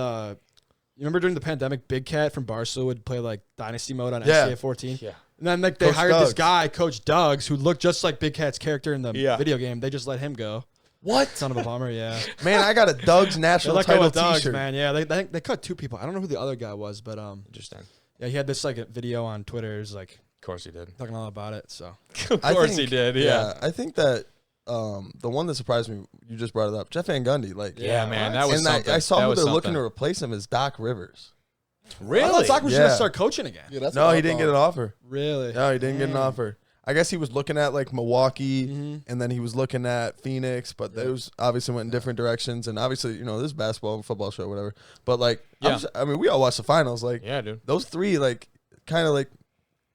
Speaker 5: you remember during the pandemic, Big Cat from Barstool would play like Dynasty mode on
Speaker 1: Yeah.
Speaker 5: SKA 14.
Speaker 2: Yeah.
Speaker 5: And then like they
Speaker 1: Coach
Speaker 5: hired this
Speaker 1: Duggs.
Speaker 5: guy, Coach Duggs, who looked just like Big Cat's character in the
Speaker 2: Yeah.
Speaker 5: video game. They just let him go.
Speaker 1: What?
Speaker 5: Son of a bummer. Yeah.
Speaker 1: Man, I got a Doug's
Speaker 5: They
Speaker 1: national
Speaker 5: let go
Speaker 1: title
Speaker 5: of Duggs,
Speaker 1: t-shirt.
Speaker 5: man. Yeah, they cut two people. I don't know who the other guy was, but
Speaker 2: Interesting.
Speaker 5: yeah, he had this like a video on Twitter. It was like
Speaker 2: Of course he did.
Speaker 5: talking all about it. So
Speaker 2: Of
Speaker 1: I
Speaker 2: course
Speaker 1: think-
Speaker 2: he did. Yeah.
Speaker 1: I think that the one that surprised me, you just brought it up, Jeff Van Gundy. Like,
Speaker 2: Yeah, man, that was
Speaker 1: and
Speaker 2: something.
Speaker 1: I saw
Speaker 2: That
Speaker 1: who
Speaker 2: was
Speaker 1: they're looking
Speaker 2: something.
Speaker 1: to replace him as Doc Rivers.
Speaker 5: I
Speaker 2: Really?
Speaker 5: thought Doc was
Speaker 1: Yeah.
Speaker 5: gonna start coaching again.
Speaker 3: Yeah, that's
Speaker 1: No,
Speaker 3: what I
Speaker 1: he didn't
Speaker 3: thought.
Speaker 1: get an offer.
Speaker 5: Really?
Speaker 1: No, he didn't get an offer. I guess he was looking at like Milwaukee,
Speaker 5: Mhm.
Speaker 1: and then he was looking at Phoenix, but those obviously went in different directions. And obviously, you know, this is basketball and football show, whatever. But like,
Speaker 2: Yeah.
Speaker 1: I mean, we all watched the finals. Like,
Speaker 2: Yeah, dude.
Speaker 1: those three, like, kind of like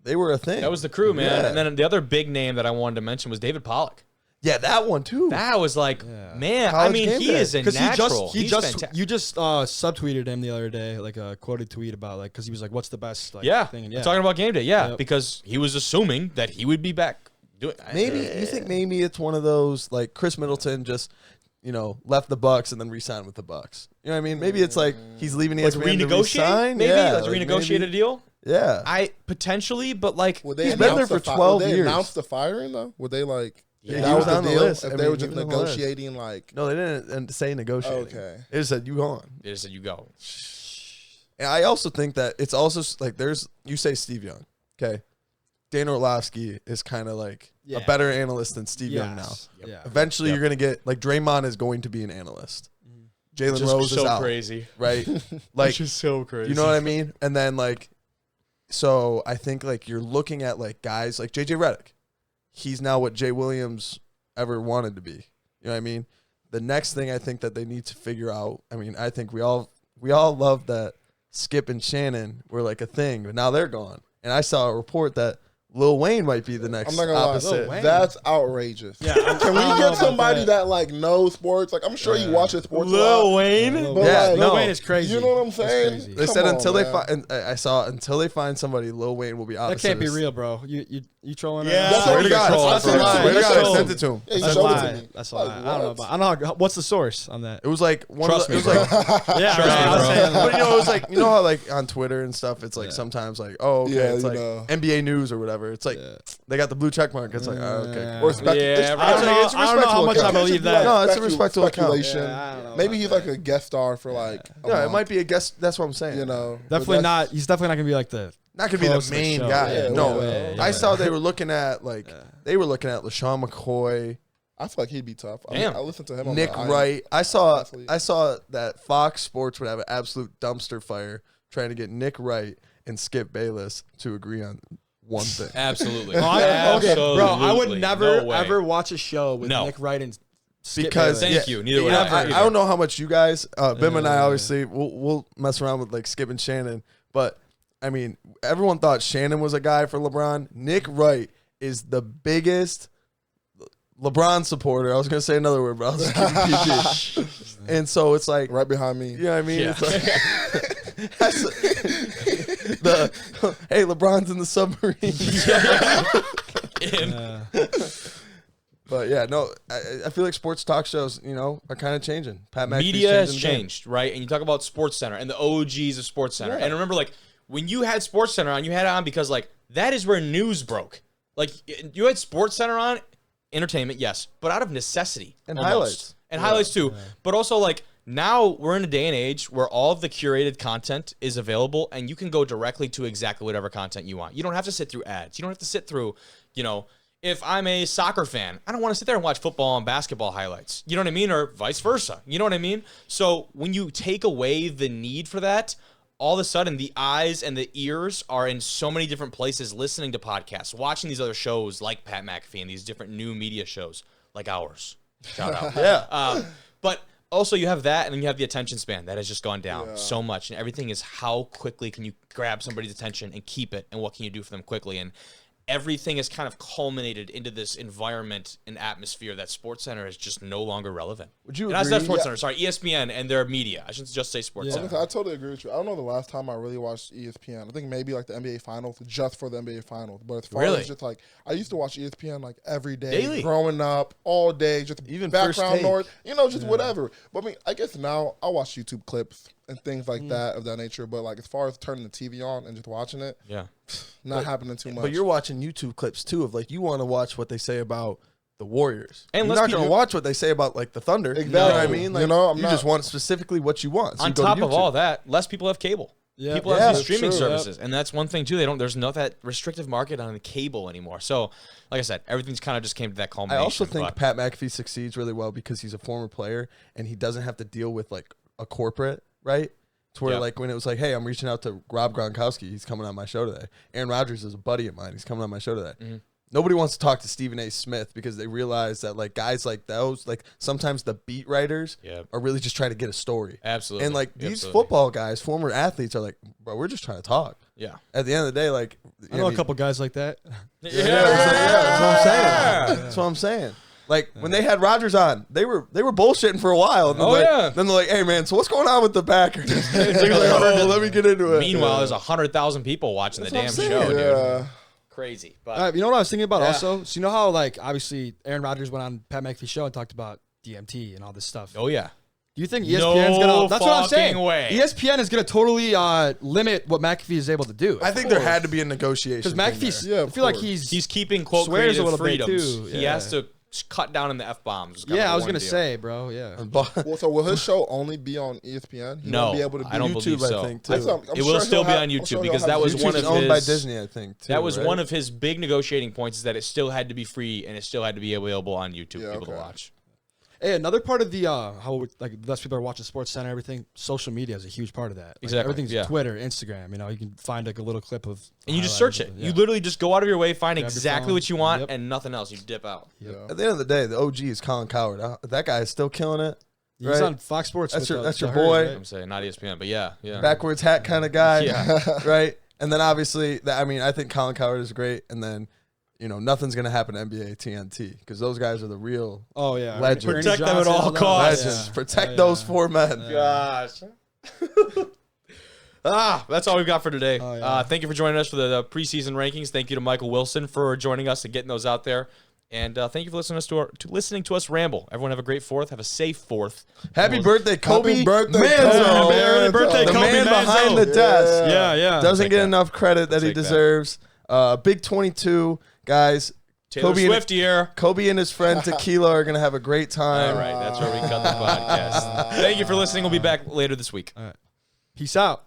Speaker 1: they were a thing.
Speaker 2: That was the crew, man.
Speaker 1: Yeah.
Speaker 2: And then the other big name that I wanted to mention was David Pollock.
Speaker 1: Yeah, that one too.
Speaker 2: That was like,
Speaker 5: Yeah.
Speaker 2: man. I
Speaker 1: College
Speaker 2: mean,
Speaker 1: game
Speaker 2: he
Speaker 1: day.
Speaker 2: is a
Speaker 5: Because
Speaker 2: natural.
Speaker 5: he
Speaker 2: He's
Speaker 5: just
Speaker 2: fantastic.
Speaker 5: you just subtweeted him the other day, like a quoted tweet about like because he was like, "What's the best like
Speaker 2: Yeah,
Speaker 5: thing?" And
Speaker 2: we're talking about game day. Yeah,
Speaker 5: Yep.
Speaker 2: because he was assuming that he would be back.
Speaker 1: Maybe you think maybe it's one of those like Chris Middleton just, you know, left the Bucks and then re-signed with the Bucks. You know what I mean? Maybe it's like he's leaving
Speaker 2: like
Speaker 1: ESPN to
Speaker 2: renegotiate,
Speaker 1: re-sign.
Speaker 2: maybe
Speaker 1: Yeah,
Speaker 2: let's
Speaker 1: like,
Speaker 2: renegotiate
Speaker 1: maybe-
Speaker 2: a deal.
Speaker 1: Yeah,
Speaker 2: I potentially, but like
Speaker 3: Would they
Speaker 1: He's been
Speaker 3: announce
Speaker 1: there
Speaker 3: the
Speaker 1: for
Speaker 3: fi-
Speaker 1: 12
Speaker 3: would they
Speaker 1: years.
Speaker 3: announce the firing though? Would they like?
Speaker 2: Yeah,
Speaker 3: that
Speaker 1: he was
Speaker 3: the
Speaker 1: on the
Speaker 3: deal?
Speaker 1: list.
Speaker 3: If
Speaker 1: I
Speaker 3: they
Speaker 1: mean,
Speaker 3: were
Speaker 1: he
Speaker 3: just
Speaker 1: was on the list.
Speaker 3: negotiating, like
Speaker 1: no, they didn't say negotiating.
Speaker 3: Okay.
Speaker 1: They just said you go on.
Speaker 2: they just said you go.
Speaker 1: And I also think that it's also like there's you say Steve Young, okay? Dan Orlovsky is kind of like a
Speaker 5: Yeah.
Speaker 1: better analyst than Steve Young now.
Speaker 5: Yes. Yeah.
Speaker 1: Eventually,
Speaker 2: Yep.
Speaker 1: you're gonna get like Draymond is going to be an analyst. Jalen
Speaker 2: Just
Speaker 1: Rose
Speaker 2: so
Speaker 1: is out,
Speaker 2: crazy.
Speaker 1: right? Like,
Speaker 2: Which is so crazy.
Speaker 1: you know what I mean? And then like, so I think like you're looking at like guys like JJ Redick. He's now what Jay Williams ever wanted to be. You know what I mean? The next thing I think that they need to figure out. I mean, I think we all love that Skip and Shannon were like a thing, but now they're gone. And I saw a report that Lil Wayne might be the next
Speaker 3: I'm not gonna
Speaker 1: opposite.
Speaker 5: Lil Wayne.
Speaker 3: that's outrageous.
Speaker 5: Yeah,
Speaker 3: Can we
Speaker 5: I don't know
Speaker 3: get
Speaker 5: about
Speaker 3: somebody
Speaker 5: that.
Speaker 3: that like knows sports? Like I'm sure you watch the sports. a
Speaker 2: Lil
Speaker 3: lot.
Speaker 2: Wayne.
Speaker 3: But
Speaker 1: Yeah,
Speaker 3: like,
Speaker 1: no.
Speaker 5: Lil Wayne is crazy.
Speaker 3: You know what I'm
Speaker 5: That's
Speaker 3: saying?
Speaker 5: crazy.
Speaker 1: They
Speaker 3: Come
Speaker 1: said
Speaker 3: on,
Speaker 1: until they
Speaker 3: man.
Speaker 1: find, and I saw until they find somebody, Lil Wayne will be
Speaker 5: That
Speaker 1: opposite.
Speaker 5: can't be
Speaker 1: of-
Speaker 5: real, bro. You trolling?
Speaker 2: Yeah.
Speaker 5: right now?
Speaker 3: That's
Speaker 1: Swear
Speaker 3: what
Speaker 1: to
Speaker 3: he
Speaker 1: God,
Speaker 2: troll.
Speaker 3: I sent it to
Speaker 1: swear
Speaker 3: him.
Speaker 1: to God, I
Speaker 2: Troll.
Speaker 1: sent it to him.
Speaker 3: Yeah, he
Speaker 5: That's
Speaker 3: showed it
Speaker 5: why.
Speaker 3: to me.
Speaker 5: That's why.
Speaker 3: Like,
Speaker 5: I don't know
Speaker 3: what?
Speaker 5: about. I don't know. What's the source on that?
Speaker 1: It was like one
Speaker 2: Trust
Speaker 1: of the,
Speaker 2: me,
Speaker 1: it was like
Speaker 5: Yeah,
Speaker 2: Trust me,
Speaker 5: I was
Speaker 2: bro.
Speaker 5: saying,
Speaker 1: but you know, it was like, you know how like on Twitter and stuff, it's like sometimes like, oh, okay,
Speaker 3: Yeah,
Speaker 1: it's
Speaker 3: you
Speaker 1: like
Speaker 3: know.
Speaker 1: NBA news or whatever. It's like they got the blue check mark. It's like, oh, okay.
Speaker 5: Yeah.
Speaker 1: cool.
Speaker 3: Or spec-
Speaker 2: Yeah,
Speaker 3: it's-
Speaker 2: right.
Speaker 5: I don't know.
Speaker 3: it's a
Speaker 5: I don't know how
Speaker 3: respectable
Speaker 5: much I
Speaker 3: account.
Speaker 5: believe
Speaker 3: It should be
Speaker 5: that.
Speaker 1: No, it's a
Speaker 3: specu-
Speaker 1: respectable account.
Speaker 3: speculation.
Speaker 5: Yeah, I don't know
Speaker 3: Maybe
Speaker 5: about
Speaker 3: he's
Speaker 5: that.
Speaker 3: like a guest star for like. a
Speaker 1: Yeah, it
Speaker 3: month,
Speaker 1: might be a guest. That's what I'm saying.
Speaker 3: You know,
Speaker 5: Definitely
Speaker 3: but
Speaker 5: not. He's definitely not gonna be like the.
Speaker 1: not gonna be the
Speaker 5: Close to the
Speaker 1: main
Speaker 5: show.
Speaker 1: guy.
Speaker 3: Yeah,
Speaker 1: no,
Speaker 3: yeah,
Speaker 1: I
Speaker 5: yeah.
Speaker 1: saw they were looking at like they were looking at LaShawn McCoy,
Speaker 3: I feel like he'd be tough.
Speaker 2: Damn.
Speaker 3: I listened to him. on
Speaker 1: Nick
Speaker 3: the
Speaker 1: Wright. I saw
Speaker 3: athlete.
Speaker 1: that Fox Sports would have an absolute dumpster fire trying to get Nick Wright and Skip Bayless to agree on one thing.
Speaker 2: Absolutely.
Speaker 5: Okay, bro. I would
Speaker 2: Absolutely.
Speaker 5: never
Speaker 2: No way.
Speaker 5: ever watch a show with
Speaker 2: No.
Speaker 5: Nick Wright and Skip
Speaker 1: Because
Speaker 5: Bayless.
Speaker 2: Thank you. Neither would I.
Speaker 1: I don't know how much you guys, Bim and I,
Speaker 5: Yeah.
Speaker 1: obviously, we'll mess around with like Skip and Shannon, but I mean, everyone thought Shannon was a guy for LeBron. Nick Wright is the biggest LeBron supporter. I was gonna say another word, but I was just keeping PG. And so it's like,
Speaker 3: Right behind me.
Speaker 1: you know what I mean?
Speaker 2: Yeah.
Speaker 1: It's like, hey, LeBron's in the submarine. But yeah, no, I feel like sports talk shows, are kind of changing. Pat McAfee's
Speaker 2: Media has
Speaker 1: changing the game.
Speaker 2: changed, right? And you talk about Sports Center and the OGs of Sports Center. And remember, like, when you had Sports Center on, you had it on because, like, that is where news broke. Like, you had Sports Center on, entertainment, yes, but out of necessity.
Speaker 1: And
Speaker 2: almost.
Speaker 1: highlights.
Speaker 2: And highlights, too. Yeah. But also, like, now we're in a day and age where all of the curated content is available, and you can go directly to exactly whatever content you want. You don't have to sit through ads. You don't have to sit through, if I'm a soccer fan, I don't want to sit there and watch football and basketball highlights. You know what I mean? Or vice versa. You know what I mean? So when you take away the need for that, all of a sudden the eyes and the ears are in so many different places listening to podcasts, watching these other shows like Pat McAfee and these different new media shows like ours. Shout out.
Speaker 1: Yeah.
Speaker 2: But also you have that, and then you have the attention span that has just gone down so much. And everything is how quickly can you grab somebody's attention and keep it, and what can you do for them quickly. And everything is kind of culminated into this environment and atmosphere that SportsCenter is just no longer relevant.
Speaker 1: Would you
Speaker 2: and
Speaker 1: agree?
Speaker 2: Not SportsCenter, sorry, ESPN and their media. I shouldn't just say SportsCenter.
Speaker 3: I totally agree with you. I don't know the last time I really watched ESPN. I think maybe like the NBA Finals, just for the NBA Finals. But as far as just like, I used to watch ESPN like every day,
Speaker 2: Daily.
Speaker 3: growing up, all day, just
Speaker 1: Even First
Speaker 3: background
Speaker 1: Take.
Speaker 3: noise, just whatever. But I mean, I guess now I watch YouTube clips and things like that of that nature. But like as far as turning the TV on and just watching it, not happening too much.
Speaker 1: But you're watching YouTube clips too of like, you want to watch what they say about the Warriors.
Speaker 2: And
Speaker 1: you're not going to watch what they say about like the Thunder.
Speaker 3: Exactly.
Speaker 1: You know what I mean? Like,
Speaker 3: I'm
Speaker 1: you
Speaker 3: not.
Speaker 1: just want specifically what you want. So
Speaker 2: On
Speaker 1: you go to
Speaker 2: top of
Speaker 1: YouTube.
Speaker 2: all that, less people have cable.
Speaker 5: Yeah.
Speaker 2: People
Speaker 1: Yeah,
Speaker 2: have these
Speaker 1: that's
Speaker 2: streaming
Speaker 3: true.
Speaker 2: services, and that's one thing too. There's not that restrictive market on the cable anymore. So, like I said, everything's kind of just came to that
Speaker 1: I
Speaker 2: culmination.
Speaker 1: also think
Speaker 2: but-
Speaker 1: Pat McAfee succeeds really well because he's a former player and he doesn't have to deal with like a corporate, right? To where like when it was like, hey, I'm reaching out to Rob Gronkowski, he's coming on my show today. Aaron Rodgers is a buddy of mine, he's coming on my show today. Nobody wants to talk to Stephen A. Smith because they realize that like guys like those, like sometimes the beat writers are really just trying to get a story.
Speaker 2: Absolutely.
Speaker 1: And like these football guys, former athletes, are like, bro, we're just trying to talk.
Speaker 2: Yeah.
Speaker 1: At the end of the day, like
Speaker 5: I know a couple guys like that.
Speaker 1: that's what I'm saying. That's what I'm saying. Like when they had Rodgers on, they were bullshitting for a while. And then then they're like, "Hey man, so what's going on with the Packers?" Let me get into it.
Speaker 2: Meanwhile, there's 100,000 people watching the damn show, dude. Crazy. But
Speaker 5: You know what I was thinking about also? So you know how like obviously Aaron Rodgers went on Pat McAfee's show and talked about DMT and all this stuff.
Speaker 2: oh yeah.
Speaker 5: Do you think ESPN's gonna? That's what I'm saying.
Speaker 2: fucking way.
Speaker 5: ESPN is gonna totally limit what McAfee is able to do.
Speaker 1: I think there had to be a negotiation
Speaker 5: because McAfee's.
Speaker 3: Yeah,
Speaker 5: I
Speaker 3: of
Speaker 5: feel like
Speaker 3: course.
Speaker 2: He's keeping quote
Speaker 5: Swears a
Speaker 2: creative
Speaker 5: little bit,
Speaker 2: freedoms.
Speaker 5: too.
Speaker 2: He
Speaker 5: Yeah.
Speaker 2: has to cut down in the F-bombs.
Speaker 5: Yeah, I was gonna say, bro. Yeah.
Speaker 3: Well, so will his show only be on ESPN? He
Speaker 2: No,
Speaker 3: won't be able to be
Speaker 2: I don't
Speaker 1: YouTube,
Speaker 2: believe so.
Speaker 1: I think too.
Speaker 3: I'm
Speaker 2: It will
Speaker 3: sure
Speaker 2: still
Speaker 3: he'll
Speaker 2: be
Speaker 3: have-
Speaker 2: on
Speaker 3: I'm
Speaker 2: YouTube
Speaker 3: sure he'll
Speaker 2: because
Speaker 3: have
Speaker 2: that was
Speaker 3: his
Speaker 2: one
Speaker 1: YouTube's
Speaker 2: of
Speaker 1: owned by
Speaker 2: his-
Speaker 1: Disney, I think. Too,
Speaker 2: That was
Speaker 1: right?
Speaker 2: one of his big negotiating points, is that it still had to be free and it still had to be available on YouTube for people to watch.
Speaker 5: Hey, another part of the how like less people are watching Sports Center, everything. Social media is a huge part of that. Like,
Speaker 2: Exactly,
Speaker 5: everything's
Speaker 2: yeah.
Speaker 5: Twitter, Instagram. You can find like a little clip of.
Speaker 2: And you just
Speaker 5: highlights
Speaker 2: search
Speaker 5: of
Speaker 2: it.
Speaker 5: Yeah.
Speaker 2: You literally just go out of your way, find
Speaker 5: Grab your
Speaker 2: exactly
Speaker 5: phone.
Speaker 2: what you want,
Speaker 5: Yep.
Speaker 2: and nothing else. You dip out.
Speaker 1: At the end of the day, the OG is Colin Cowherd. That guy is still killing it.
Speaker 5: He's
Speaker 1: right?
Speaker 5: on Fox Sports.
Speaker 1: That's
Speaker 5: with
Speaker 1: your- that's
Speaker 5: the
Speaker 1: your
Speaker 5: Herd,
Speaker 1: boy.
Speaker 5: right?
Speaker 2: I'm saying not ESPN, but yeah.
Speaker 1: Backwards hat kind of guy.
Speaker 2: Yeah.
Speaker 1: Right? And then obviously, I think Colin Cowherd is great. And then, nothing's going to happen to NBA TNT because those guys are the real
Speaker 5: Oh yeah,
Speaker 1: Legends.
Speaker 5: Ernie
Speaker 2: Protect them at
Speaker 5: Johnson,
Speaker 2: all
Speaker 5: all those.
Speaker 2: costs.
Speaker 1: legends.
Speaker 5: Yeah.
Speaker 1: Protect those four men.
Speaker 2: Gosh. That's all we've got for today.
Speaker 5: Oh, yeah.
Speaker 2: Thank you for joining us for the preseason rankings. Thank you to Michael Wilson for joining us and getting those out there. And thank you for listening to us ramble. Everyone have a great 4th. Have a safe 4th.
Speaker 1: Happy birthday, Kobe.
Speaker 3: Happy birthday,
Speaker 1: Manzo.
Speaker 3: Kobe.
Speaker 5: Happy birthday,
Speaker 1: The
Speaker 5: Kobe
Speaker 1: man
Speaker 5: Manzo.
Speaker 1: behind the desk.
Speaker 5: Yeah.
Speaker 1: Doesn't
Speaker 2: Take
Speaker 1: get
Speaker 2: that.
Speaker 1: enough credit that he
Speaker 2: Take that.
Speaker 1: deserves. Big 22, guys.
Speaker 2: Taylor
Speaker 1: Kobe
Speaker 2: Swift here.
Speaker 1: Kobe and his friend Tequila are going to have a great time.
Speaker 2: All right, that's where we cut the podcast. Thank you for listening. We'll be back later this week.
Speaker 5: Peace out.